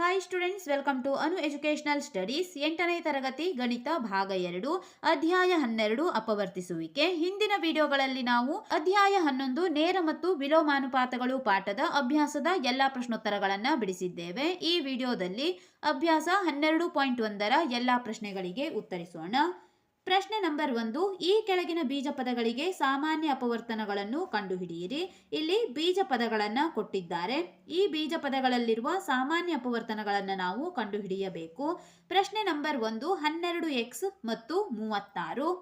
Hi students, welcome to Anu educational studies. 8ನೇ ತರಗತಿ ಗಣಿತ ಭಾಗ 2 ಅಧ್ಯಾಯ 12 ಅಪವರ್ತಿಸುವಿಕೆ. ಹಿಂದಿನ ವಿಡಿಯೋಗಳಲ್ಲಿ ನಾವು ಅಧ್ಯಾಯ 11 ನೇರ ಮತ್ತು ವಿಲೋಮಾನುಪಾತಗಳು ಪಾಠದ ಅಭ್ಯಾಸದ ಎಲ್ಲಾ ಪ್ರಶ್ನೋತ್ತರಗಳನ್ನು ಬಿಡಿಸಿದ್ದೇವೆ. ಈ ವಿಡಿಯೋದಲ್ಲಿ ಅಭ್ಯಾಸ 12.1ರ ಎಲ್ಲಾ ಪ್ರಶ್ನೆಗಳಿಗೆ ಉತ್ತರಿಸೋಣ. ಪ್ರಶ್ನೆ ನಂಬರ್ 1, ಈ ಕೆಳಗಿನ ಬೀಜ ಪದಗಳಿಗೆ ಸಾಮಾನ್ಯ ಅಪವರ್ತನಗಳನ್ನು ಕಂಡುಹಿಡಿಯಿರಿ. ಇಲ್ಲಿ ಬೀಜ ಪದಗಳನ್ನು ಕೊಟ್ಟಿದ್ದಾರೆ. ಈ ಬೀಜ ಪದಗಳಲ್ಲಿರುವ ಸಾಮಾನ್ಯ ಅಪವರ್ತನಗಳನ್ನು ನಾವು ಕಂಡುಹಿಡಿಯಬೇಕು. ಪ್ರಶ್ನೆ ನಂಬರ್ 1, 12x ಮತ್ತು 36.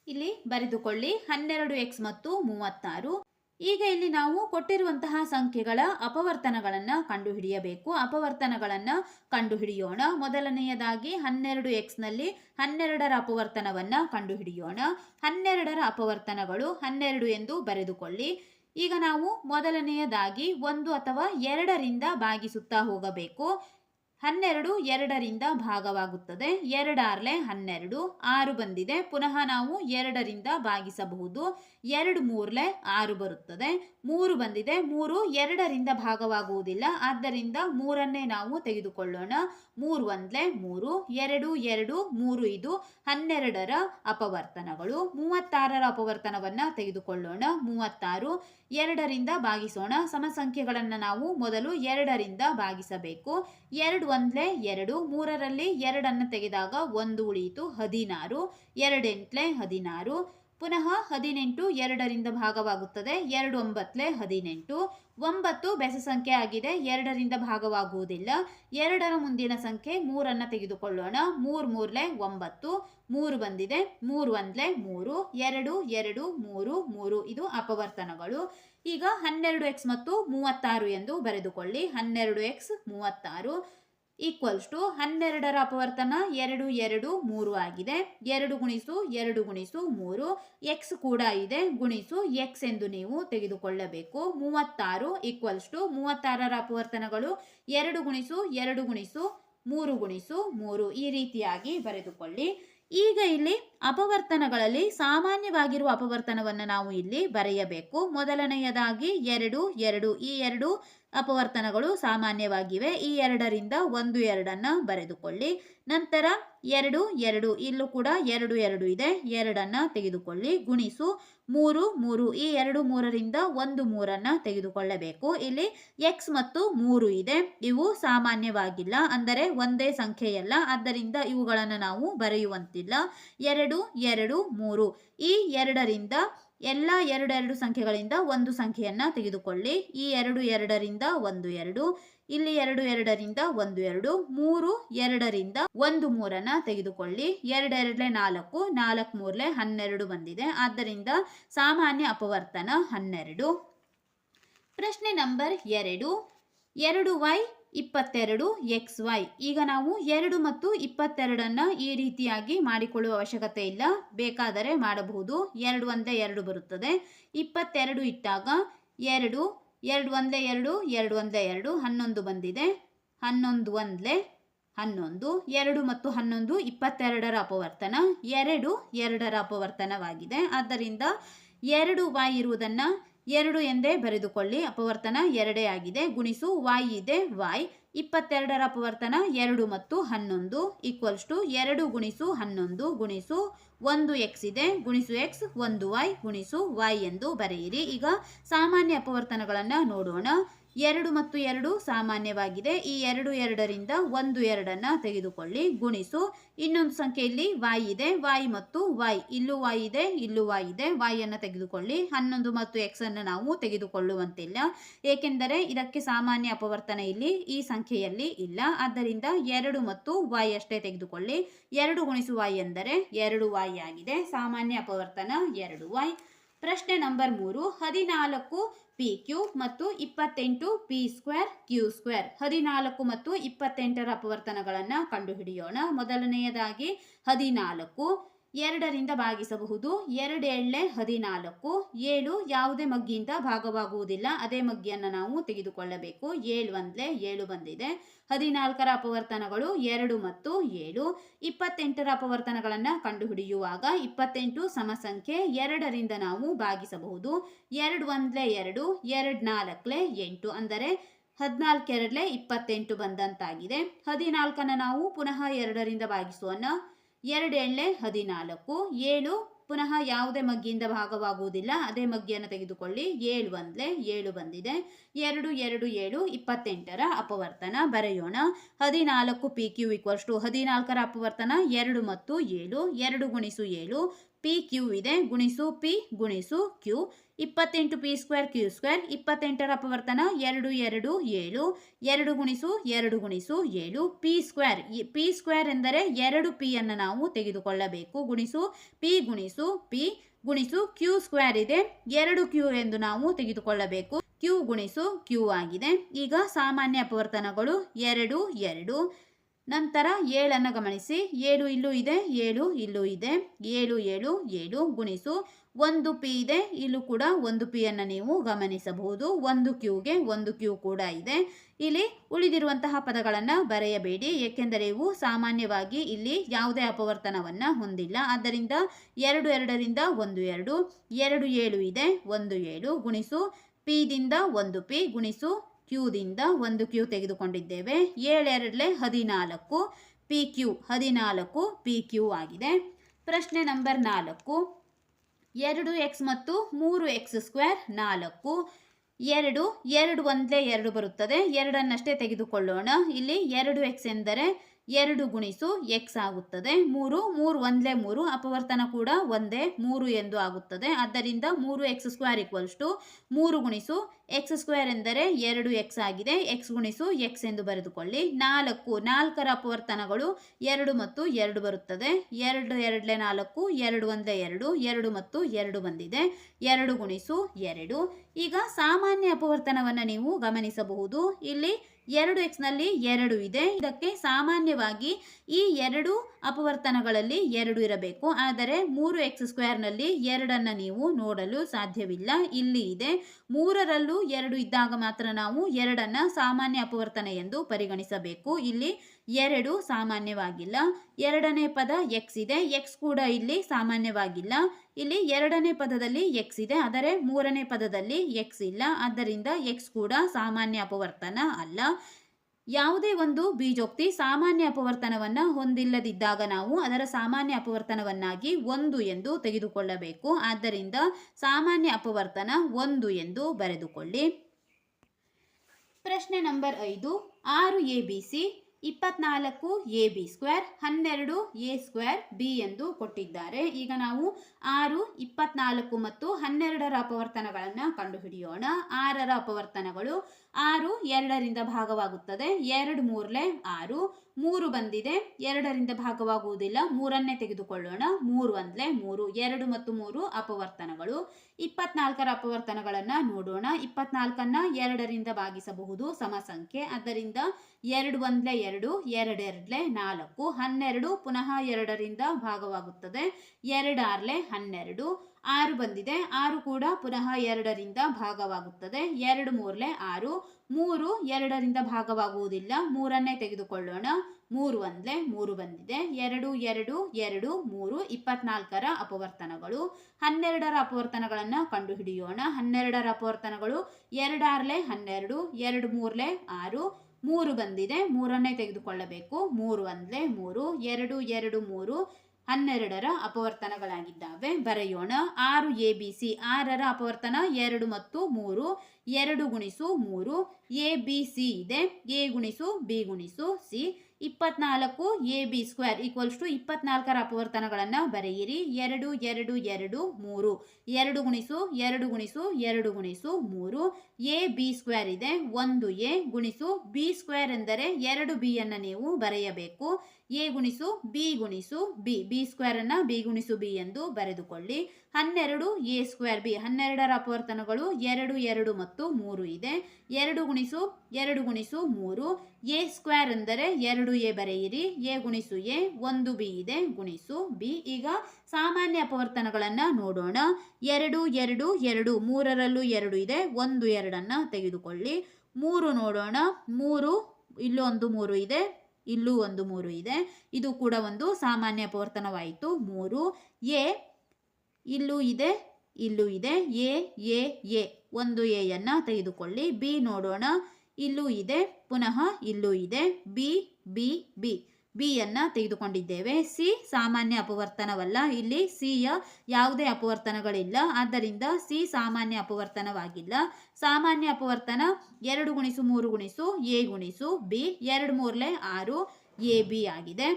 ಇಲ್ಲಿ ಬರೆದುಕೊಳ್ಳಿ 12x ಮತ್ತು 36. ಈಗ ಇಲ್ಲಿ ನಾವು ಕೊಟ್ಟಿರುವಂತಹ ಸಂಖ್ಯೆಗಳ ಅಪವರ್ತನಗಳನ್ನು ಕಂಡುಹಿಡಿಯಬೇಕು. ಅಪವರ್ತನಗಳನ್ನು ಕಂಡುಹಿಡಿಯೋಣ. ಮೊದಲನೆಯದಾಗಿ 12x ನಲ್ಲಿ 12ರ ಅಪವರ್ತನವನ್ನು ಕಂಡುಹಿಡಿಯೋಣ. 12ರ ಅಪವರ್ತನಗಳು 12 ಎಂದು ಬರೆದುಕೊಳ್ಳಿ. ಈಗ ನಾವು ಮೊದಲನೆಯದಾಗಿ 1 ಅಥವಾ 2ರಿಂದ ಭಾಗಿಸುತ್ತಾ ಹೋಗಬೇಕು. 12 2ರಿಂದ ಭಾಗವಾಗುತ್ತದೆ. 2 6 12, 6 ಬಂದಿದೆ. ಪುನಃ ನಾವು 2ರಿಂದ ಭಾಗಿಸಬಹುದು. 2 3 6 ಬರುತ್ತದೆ. 3 ಬಂದಿದೆ. 3 2ರಿಂದ ಭಾಗವಾಗುವುದಿಲ್ಲ, ಆದ್ದರಿಂದ 3ಅನ್ನೇ ನಾವು ತೆಗೆದುಕೊಳ್ಳೋಣ. 3 1 3, 2 2 3. ಇದು 12ರ ಅಪವರ್ತನಗಳು. 36ರ ಅಪವರ್ತನವನ್ನು ತೆಗೆದುಕೊಳ್ಳೋಣ. 36 2ರಿಂದ ಭಾಗಿಸೋಣ. ಸಮಸಂಖ್ಯೆಗಳನ್ನು ನಾವು ಮೊದಲು 2ರಿಂದ ಭಾಗಿಸಬೇಕು. 2 1 2, 3ರಲ್ಲಿ 2ಅನ್ನು ತೆಗೆದಾಗ 1 ಉಳಿಯಿತು. 16, 2 8 16. ಪುನಃ 18 2ರಿಂದ ಭಾಗವಾಗುತ್ತದೆ. 2 9 18. 9 ಬೆಸ ಸಂಖ್ಯೆ ಆಗಿದೆ, 2ರಿಂದ ಭಾಗವಾಗುವುದಿಲ್ಲ. 2ರ ಮುಂದಿನ ಸಂಖ್ಯೆ 3ಅನ್ನು ತೆಗೆದುಕೊಳ್ಳೋಣ. 3 3 9, 3 ಬಂದಿದೆ. 3 1 3, 2 2 3 3. ಇದು ಅಪವರ್ತನಗಳು. ಈಗ 12x ಮತ್ತು 36 ಎಂದು ಬರೆದುಕೊಳ್ಳಿ. 12x 36 ಈಕ್ವಲ್ಸ್ ಟು 12ರ ಅಪವರ್ತನ 2 2 3 ಆಗಿದೆ. 2 ಗುಣಿಸು 2 ಗುಣಿಸು 3. x ಕೂಡ ಇದೆ, ಗುಣಿಸು x ಎಂದು ನೀವು ತೆಗೆದುಕೊಳ್ಳಬೇಕು. 36 ಈಕ್ವಲ್ಸ್ ಟು 36ರ ಅಪವರ್ತನಗಳು 2 ಗುಣಿಸು 2 ಗುಣಿಸು 3 ಗುಣಿಸು 3. ಈ ರೀತಿಯಾಗಿ ಬರೆದುಕೊಳ್ಳಿ. ಈಗ ಇಲ್ಲಿ ಅಪವರ್ತನಗಳಲ್ಲಿ ಸಾಮಾನ್ಯವಾಗಿರುವ ಅಪವರ್ತನವನ್ನು ನಾವು ಇಲ್ಲಿ ಬರೆಯಬೇಕು. ಮೊದಲನೆಯದಾಗಿ 2 2. ಈ 2 ಅಪವರ್ತನಗಳು ಸಾಮಾನ್ಯವಾಗಿವೆ. ಈ 2ರಿಂದ 1 2ಅನ್ನು ಬರೆದುಕೊಳ್ಳಿ. ನಂತರ 2 2, ಇಲ್ಲೂ ಕೂಡ 2 2 ಇದೆ, 2ಅನ್ನು ತೆಗೆದುಕೊಳ್ಳಿ. ಗುಣಿಸು 3 3. ಈ 2 3ರಿಂದ 1 3ಅನ್ನು ತೆಗೆದುಕೊಳ್ಳಬೇಕು. ಇಲ್ಲಿ x ಮತ್ತು 3 ಇದೆ. ಇವು ಸಾಮಾನ್ಯವಾಗಿಲ್ಲ, ಅಂದರೆ ಒಂದೇ ಸಂಖ್ಯೆಯಲ್ಲ, ಆದ್ದರಿಂದ ಇವುಗಳನ್ನು ನಾವು ಬರೆಯುವಂತಿಲ್ಲ. 2 2 3. ಈ 2ರಿಂದ ಎಲ್ಲ 2 2 ಸಂಖ್ಯೆಗಳಿಂದ ಒಂದು ಸಂಖ್ಯೆಯನ್ನು ತೆಗೆದುಕೊಳ್ಳಿ. ಈ 2 2ರಿಂದ 1 2, ಇಲ್ಲಿ 2 2ರಿಂದ 1 2, 3 2ರಿಂದ 1 3ಅನ್ನು ತೆಗೆದುಕೊಳ್ಳಿ. 2 2 4, 4 3 12 ಬಂದಿದೆ. ಆದ್ದರಿಂದ ಸಾಮಾನ್ಯ ಅಪವರ್ತನ 12. ಪ್ರಶ್ನೆ ನಂಬರ್ 2, 2y 22 xy. ಈಗ ನಾವು 2 ಮತ್ತು 22ಅನ್ನು ಈ ರೀತಿಯಾಗಿ ಮಾಡಿಕೊಳ್ಳುವ ಅವಶ್ಯಕತೆ ಇಲ್ಲ, ಬೇಕಾದರೆ ಮಾಡಬಹುದು. 2 1 2 ಬರುತ್ತದೆ. 22 ಇಟ್ಟಾಗ 2 2 1 2, 2 1 2, 11 ಬಂದಿದೆ. 11 1 11. 2 ಮತ್ತು 11 22ರ ಅಪವರ್ತನ. 2 2ರ ಅಪವರ್ತನವಾಗಿದೆ. ಆದ್ದರಿಂದ 2y ಇರುವುದನ್ನು 2 ಎಂದೇ ಬರೆದುಕೊಳ್ಳಿ. ಅಪವರ್ತನ 2 ಆಗಿದೆ. ಗುಣಿಸು y ಇದೆ, y. 22ರ ಅಪವರ್ತನ 2 ಮತ್ತು 11 ಈಕ್ವಲ್ಸ್ ಟು 2 ಗುಣಿಸು 11 ಗುಣಿಸು 1x ಇದೆ, ಗುಣಿಸು x 1y ಗುಣಿಸು y ಎಂದು ಬರೆಯಿರಿ. ಈಗ ಸಾಮಾನ್ಯ ಅಪವರ್ತನಗಳನ್ನು ನೋಡೋಣ. 2 ಮತ್ತು 2 ಸಾಮಾನ್ಯವಾಗಿದೆ. ಈ 2 2ರಿಂದ 1 2ಅನ್ನು ತೆಗೆದುಕೊಳ್ಳಿ. ಗುಣಿಸು ಇನ್ನೊಂದು ಸಂಖ್ಯೆಯಲ್ಲಿ y ಇದೆ, y ಮತ್ತು y. ಇಲ್ಲೂ y ಇದೆ, ಇಲ್ಲೂ y ಇದೆ, y ಅನ್ನು ತೆಗೆದುಕೊಳ್ಳಿ. 11 ಮತ್ತು x ಅನ್ನು ನಾವು ತೆಗೆದುಕೊಳ್ಳುವಂತಿಲ್ಲ, ಏಕೆಂದರೆ ಇದಕ್ಕೆ ಸಾಮಾನ್ಯ ಅಪವರ್ತನ ಇಲ್ಲಿ ಈ ಸಂಖ್ಯೆಯಲ್ಲಿ ಇಲ್ಲ. ಆದ್ದರಿಂದ 2 ಮತ್ತು y ಅಷ್ಟೇ ತೆಗೆದುಕೊಳ್ಳಿ. 2 ಗುಣಿಸು y ಎಂದರೆ 2y ಆಗಿದೆ. ಸಾಮಾನ್ಯ ಅಪವರ್ತನ 2y. ಪ್ರಶ್ನೆ ನಂಬರ್ 3, 14 p³ ಮತ್ತು 28 p² q². 14 ಮತ್ತು 28ರ ಅಪವರ್ತನಗಳನ್ನು ಕಂಡುಹಿಡಿಯೋಣ. ಮೊದಲನೆಯದಾಗಿ 14 2ರಿಂದ ಭಾಗಿಸಬಹುದು. 2 7 14. 7 ಯಾವುದೇ ಮಗ್ಗಿಯಿಂದ ಭಾಗವಾಗುವುದಿಲ್ಲ, ಅದೇ ಮಗ್ಗಿಯನ್ನು ನಾವು ತೆಗೆದುಕೊಳ್ಳಬೇಕು. 7 1 7 ಬಂದಿದೆ. 14ರ ಅಪವರ್ತನಗಳು 2 ಮತ್ತು 7. 28ರ ಅಪವರ್ತನಗಳನ್ನು ಕಂಡುಹಿಡಿಯುವಾಗ 28 ಸಮಸಂಖ್ಯೆ, 2ರಿಂದ ನಾವು ಭಾಗಿಸಬಹುದು. 2 1 2, 2 4 8, ಅಂದರೆ 14 ಎರಡಲೆ 28 ಬಂದಂತಾಗಿದೆ. 14 ನಾವು ಪುನಃ 2ರಿಂದ ಭಾಗಿಸೋಣ. 2 ಎಣ್ಣೆ 14, 7 ಪುನಃ ಯಾವುದೇ ಮಗ್ಗಿಯಿಂದ ಭಾಗವಾಗುವುದಿಲ್ಲ, ಅದೇ ಮಗ್ಗಿಯನ್ನು ತೆಗೆದುಕೊಳ್ಳಿ. 7 ಒಂದ್ಲೆ 7 ಬಂದಿದೆ. 2 2 7 28ರ ಅಪವರ್ತನ ಬರೆಯೋಣ. 14 ಪಿ ಕ್ಯೂ ಈಕ್ವಲ್ಸ್ ಟು 14ರ ಅಪವರ್ತನ 2 ಮತ್ತು 7, 2 ಗುಣಿಸು 7 ಪಿ ಕ್ಯೂ ಇದೆ, ಗುಣಿಸು ಪಿ ಗುಣಿಸು Q, 28 P square Q square. 28ರ ಅಪವರ್ತನ 2 2 7, 2 ಗುಣಿಸು 2 ಗುಣಿಸು 7 ಪಿ ಸ್ಕ್ವೇರ್. ಪಿ ಸ್ಕ್ವೇರ್ ಎಂದರೆ 2 ಪಿ ಅನ್ನು ನಾವು ತೆಗೆದುಕೊಳ್ಳಬೇಕು. ಗುಣಿಸು ಪಿ ಗುಣಿಸು ಕ್ಯೂ ಸ್ಕ್ವೇರ್ ಇದೆ, 2 ಕ್ಯೂ ಎಂದು ನಾವು ತೆಗೆದುಕೊಳ್ಳಬೇಕು. ಕ್ಯೂ ಗುಣಿಸು ಕ್ಯೂ ಆಗಿದೆ. ಈಗ ಸಾಮಾನ್ಯ ಅಪವರ್ತನಗಳು 2 2. ನಂತರ 7 ಗಮನಿಸಿ. 7 ಇಲ್ಲೂ ಇದೆ, 7 ಇಲ್ಲೂ ಇದೆ. 7 7 7 ಗುಣಿಸು 1 ಪಿ ಇದೆ, ಇಲ್ಲೂ ಕೂಡ 1 ಪಿ ಅನ್ನು ನೀವು ಗಮನಿಸಬಹುದು. 1 ಕ್ಯೂಗೆ 1 ಕ್ಯೂ ಕೂಡ ಇದೆ. ಇಲ್ಲಿ ಉಳಿದಿರುವಂತಹ ಪದಗಳನ್ನು ಬರೆಯಬೇಡಿ, ಏಕೆಂದರೆ ಇವು ಸಾಮಾನ್ಯವಾಗಿ ಇಲ್ಲಿ ಯಾವುದೇ ಅಪವರ್ತನವನ್ನು ಹೊಂದಿಲ್ಲ. ಆದ್ದರಿಂದ 2 2ರಿಂದ 1 2, 2 7 ಇದೆ, 1 7 ಗುಣಿಸು ಪಿ ದಿಂದ 1 ಪಿ ಗುಣಿಸು ಕ್ಯೂದಿಂದ 1 ಕ್ಯೂ ತೆಗೆದುಕೊಂಡಿದ್ದೇವೆ. 7 ಎರಡಲೆ 14 ಪಿ ಕ್ಯೂ, 14 ಪಿ ಕ್ಯೂ ಆಗಿದೆ. ಪ್ರಶ್ನೆ ನಂಬರ್ 4. 2x ಮತ್ತು 3x ಸ್ಕ್ವೇರ್ 4. 2 2 ಒಂದ್ಲೆ 2 ಬರುತ್ತದೆ, 2ಅನ್ನಷ್ಟೇ ತೆಗೆದುಕೊಳ್ಳೋಣ. ಇಲ್ಲಿ 2x ಎಂದರೆ 2 ಗುಣಿಸು x ಆಗುತ್ತದೆ. 3 3 ಒಂದ್ಲೆ 3, ಅಪವರ್ತನ ಕೂಡ ಒಂದೇ 3 ಎಂದು ಆಗುತ್ತದೆ. ಆದ್ದರಿಂದ 3x ಸ್ಕ್ವೇರ್ ಈಕ್ವಲ್ಸ್ ಟು 3 ಗುಣಿಸು ಎಕ್ಸ್ ಸ್ಕ್ವೇರ್ ಎಂದರೆ 2x ಆಗಿದೆ. x ಗುಣಿಸು x ಎಂದು ಬರೆದುಕೊಳ್ಳಿ. 4ರ ಅಪವರ್ತನಗಳು 2 ಮತ್ತು 2 ಬರುತ್ತದೆ. 2 ಎರಡಲೆ 4, 2 ಒಂದ್ಲೆ 2, 2 ಮತ್ತು 2 ಬಂದಿದೆ. 2 ಗುಣಿಸು 2. ಈಗ ಸಾಮಾನ್ಯ ಅಪವರ್ತನವನ್ನು ನೀವು ಗಮನಿಸಬಹುದು. ಇಲ್ಲಿ 2x ನಲ್ಲಿ 2 ಇದೆ. ಇದಕ್ಕೆ ಸಾಮಾನ್ಯವಾಗಿ ಈ 2 ಅಪವರ್ತನಗಳಲ್ಲಿ 2 ಇರಬೇಕು. ಆದರೆ 3x ಸ್ಕ್ವೇರ್ನಲ್ಲಿ 2ಅನ್ನು ನೀವು ನೋಡಲು ಸಾಧ್ಯವಿಲ್ಲ. ಇಲ್ಲಿ ಇದೆ. 3ರಲ್ಲೂ 2 ಇದ್ದಾಗ ಮಾತ್ರ ನಾವು 2ಅನ್ನು ಸಾಮಾನ್ಯ ಅಪವರ್ತನ ಎಂದು ಪರಿಗಣಿಸಬೇಕು. ಇಲ್ಲಿ 2 ಸಾಮಾನ್ಯವಾಗಿಲ್ಲ. 2ನೇ ಪದ x ಇದೆ, x ಕೂಡ ಇಲ್ಲಿ ಸಾಮಾನ್ಯವಾಗಿಲ್ಲ. ಇಲ್ಲಿ 2ನೇ ಪದದಲ್ಲಿ x ಇದೆ, ಆದರೆ 3ನೇ ಪದದಲ್ಲಿ x ಇಲ್ಲ. ಆದ್ದರಿಂದ x ಕೂಡ ಸಾಮಾನ್ಯ ಅಪವರ್ತನ ಅಲ್ಲ. ಯಾವುದೇ ಒಂದು ಬೀಜೋಕ್ತಿ ಸಾಮಾನ್ಯ ಅಪವರ್ತನವನ್ನು ಹೊಂದಿಲ್ಲದಿದ್ದಾಗ ನಾವು ಅದರ ಸಾಮಾನ್ಯ ಅಪವರ್ತನವನ್ನಾಗಿ 1 ಎಂದು ತೆಗೆದುಕೊಳ್ಳಬೇಕು. ಆದ್ದರಿಂದ ಸಾಮಾನ್ಯ ಅಪವರ್ತನ 1 ಎಂದು ಬರೆದುಕೊಳ್ಳಿ. ಪ್ರಶ್ನೆ number 5. 6 ABC 24 AB square 12 A square B ಎಂದು ಕೊಟ್ಟಿದ್ದಾರೆ. ಈಗ ನಾವು 6, 24 ಮತ್ತು 12ರ ಅಪವರ್ತನಗಳನ್ನು ಕಂಡುಹಿಡಿಯೋಣ. 6ರ ಅಪವರ್ತನಗಳು 6 2ರಿಂದ ಭಾಗವಾಗುತ್ತದೆ. 2 3ಲೆ 6, 3 ಬಂದಿದೆ. 2ರಿಂದ ಭಾಗವಾಗುವುದಿಲ್ಲ, 3ಅನ್ನೇ ತೆಗೆದುಕೊಳ್ಳೋಣ. 3 ಒಂದ್ಲೆ 3, 2 ಮತ್ತು 3 ಅಪವರ್ತನಗಳು. 24ರ ಅಪವರ್ತನಗಳನ್ನು ನೋಡೋಣ. 24ಅನ್ನು 2ರಿಂದ ಭಾಗಿಸಬಹುದು, ಸಮ ಸಂಖ್ಯೆ. ಆದ್ದರಿಂದ 2 ಒಂದ್ಲೆ 2, 2 ಎರಡ್ಲೆ 4, 12 ಪುನಃ 2ರಿಂದ ಭಾಗವಾಗುತ್ತದೆ. 2 6ಲೆ 12, 6 ಬಂದಿದೆ. 6 ಕೂಡ ಪುನಃ 2ರಿಂದ ಭಾಗವಾಗುತ್ತದೆ. 2 3ಲೆ 6, 3 2ರಿಂದ ಭಾಗವಾಗುವುದಿಲ್ಲ, 3ಅನ್ನೇ ತೆಗೆದುಕೊಳ್ಳೋಣ. 3 ಒಂದ್ಲೆ 3 ಬಂದಿದೆ. 2 2 2 3 24ರ ಅಪವರ್ತನಗಳು. 12ರ ಅಪವರ್ತನಗಳನ್ನು ಕಂಡುಹಿಡಿಯೋಣ. 12ರ ಅಪವರ್ತನಗಳು 2 6ಲೆ 12, 2 3ಲೆ 6, 3 ಬಂದಿದೆ. 3ಅನ್ನೇ ತೆಗೆದುಕೊಳ್ಳಬೇಕು. 3 ಒಂದ್ಲೆ 3, 2 2 3 12ರ ಅಪವರ್ತನಗಳಾಗಿದ್ದಾವೆ. ಬರೆಯೋಣ. 6 ABC 6ರ ಅಪವರ್ತನ 2 ಮತ್ತು 3, 2 ಗುಣಿಸು 3 ABC ಇದೆ. A ಗುಣಿಸು B ಗುಣಿಸು C. 24 AB square equals to 24ರ ಅಪವರ್ತನಗಳನ್ನು ಬರೆಯಿರಿ. 2 2 2 3, 2 ಗುಣಿಸು 2 ಗುಣಿಸು 2 ಗುಣಿಸು 3 AB ಸ್ಕ್ವೇರ್ ಇದೆ. 1A ಗುಣಿಸು B ಸ್ಕ್ವೇರ್ ಎಂದರೆ 2B ಅನ್ನು ನೀವು ಬರೆಯಬೇಕು. A ಗುಣಿಸು B B ಸ್ಕ್ವೇರ್ ಅನ್ನು B ಗುಣಿಸು B ಎಂದು ಬರೆದುಕೊಳ್ಳಿ. 12 A ಸ್ಕ್ವೇರ್ B 12ರ ಅಪವರ್ತನಗಳು 2 2 ಮತ್ತು 3 ಇದೆ. 2 ಗುಣಿಸು 2 ಗುಣಿಸು 3 A ಸ್ಕ್ವೇರ್ ಎಂದರೆ 2A ಬರೆಯಿರಿ. A ಗುಣಿಸು A 1B ಇದೆ, ಗುಣಿಸು B. ಈಗ ಸಾಮಾನ್ಯ ಅಪವರ್ತನಗಳನ್ನು ನೋಡೋಣ. 2 2 2 3ರಲ್ಲೂ 2 ಇದೆ, 1 2ಅನ್ನು ತೆಗೆದುಕೊಳ್ಳಿ. 3 ನೋಡೋಣ. 3 ಇಲ್ಲೊಂದು 3 ಇದೆ, ಇಲ್ಲೂ ಒಂದು 3 ಇದೆ. ಇದು ಕೂಡ ಒಂದು ಸಾಮಾನ್ಯ ಅಪವರ್ತನವಾಯಿತು. 3 A ಇಲ್ಲೂ ಇದೆ, ಇಲ್ಲೂ ಇದೆ. A A A 1 A ಅನ್ನು ತೆಗೆದುಕೊಳ್ಳಿ. B ನೋಡೋಣ. ಇಲ್ಲೂ ಇದೆ, ಪುನಃ ಇಲ್ಲೂ ಇದೆ. ಬಿ ಬಿ ಬಿ ಬಿಯನ್ನು ತೆಗೆದುಕೊಂಡಿದ್ದೇವೆ. ಸಿ ಸಾಮಾನ್ಯ ಅಪವರ್ತನವಲ್ಲ. ಇಲ್ಲಿ ಸಿಯ ಯಾವುದೇ ಅಪವರ್ತನಗಳಿಲ್ಲ. ಆದ್ದರಿಂದ ಸಿ ಸಾಮಾನ್ಯ ಅಪವರ್ತನವಾಗಿಲ್ಲ. ಸಾಮಾನ್ಯ ಅಪವರ್ತನ 2 ಗುಣಿಸು 3 ಗುಣಿಸು ಎ ಗುಣಿಸು ಬಿ, 2 3 6 ಎ ಬಿ ಆಗಿದೆ.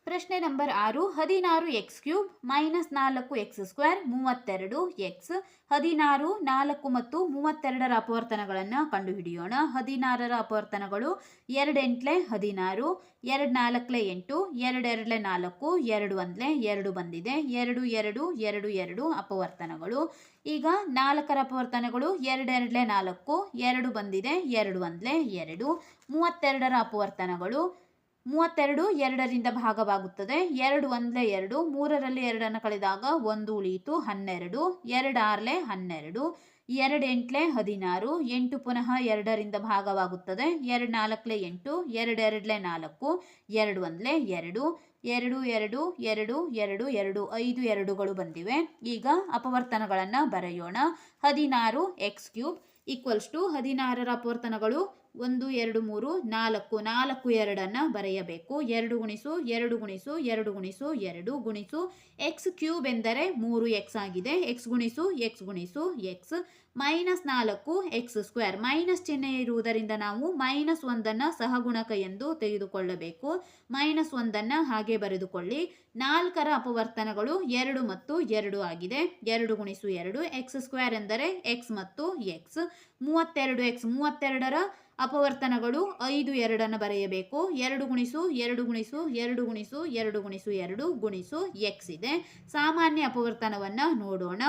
ಪ್ರಶ್ನೆ number 6. 16 X cube minus 4 X square 32 X. 16, 4 ಮತ್ತು 32ರ ಅಪವರ್ತನಗಳನ್ನು ಕಂಡುಹಿಡಿಯೋಣ. 16ರ ಅಪವರ್ತನಗಳು 2 8 16, 2 4 8, 2 2 4, 2 1 2 ಬಂದಿದೆ. 2 2 2 2 ಅಪವರ್ತನಗಳು. ಈಗ 4ರ ಅಪವರ್ತನಗಳು 2 2 4, 2 ಬಂದಿದೆ, 2 1 2. 32ರ ಅಪವರ್ತನಗಳು 32 2ರಿಂದ ಭಾಗವಾಗುತ್ತದೆ. 2 1 2, 3ರಲ್ಲಿ 2 ಕಳೆದಾಗ 1 ಉಳಿಯಿತು, 12. 2 6 12, 2 8 16, 8 ಪುನಃ 2ರಿಂದ ಭಾಗವಾಗುತ್ತದೆ. 2 4 8, 2 2 4, 2 1 2, 2 2 2 2 2, 5 2ಗಳು ಬಂದಿವೆ. ಈಗ ಅಪವರ್ತನಗಳನ್ನು ಬರೆಯೋಣ. 16 ಎಕ್ಸ್ ಕ್ಯೂಬ್ ಈಕ್ವಲ್ಸ್ ಟು 16ರ ಅಪವರ್ತನಗಳು 1 2 3 4, 4 2 ಬರೆಯಬೇಕು. 2 ಗುಣಿಸು 2 ಗುಣಿಸು 2 ಗುಣಿಸು 2 ಗುಣಿಸು ಎಕ್ಸ್ ಕ್ಯೂಬ್ ಎಂದರೆ 3 ಎಕ್ಸ್ ಆಗಿದೆ. ಎಕ್ಸ್ ಗುಣಿಸು ಎಕ್ಸ್ ಗುಣಿಸು X minus 4 X square. Minus ಚಿಹ್ನೆ ಇರುವುದರಿಂದ ನಾವು -1 ಸಹಗುಣಕ ಎಂದು ತೆಗೆದುಕೊಳ್ಳಬೇಕು. -1 ಹಾಗೆ ಬರೆದುಕೊಳ್ಳಿ. 4ರ ಅಪವರ್ತನಗಳು 2 ಮತ್ತು 2 ಆಗಿದೆ. 2 ಗುಣಿಸು 2 ಎಕ್ಸ್ ಸ್ಕ್ವೇರ್ ಎಂದರೆ ಎಕ್ಸ್ ಮತ್ತು ಎಕ್ಸ್. 32 ಎಕ್ಸ್. 32ರ ಅಪವರ್ತನಗಳು 5 2 ಬರೆಯಬೇಕು. 2 ಗುಣಿಸು 2 ಗುಣಿಸು 2 ಗುಣಿಸು 2 ಗುಣಿಸು 2 ಗುಣಿಸು ಎಕ್ಸ್ ಇದೆ. ಸಾಮಾನ್ಯ ಅಪವರ್ತನವನ್ನು ನೋಡೋಣ.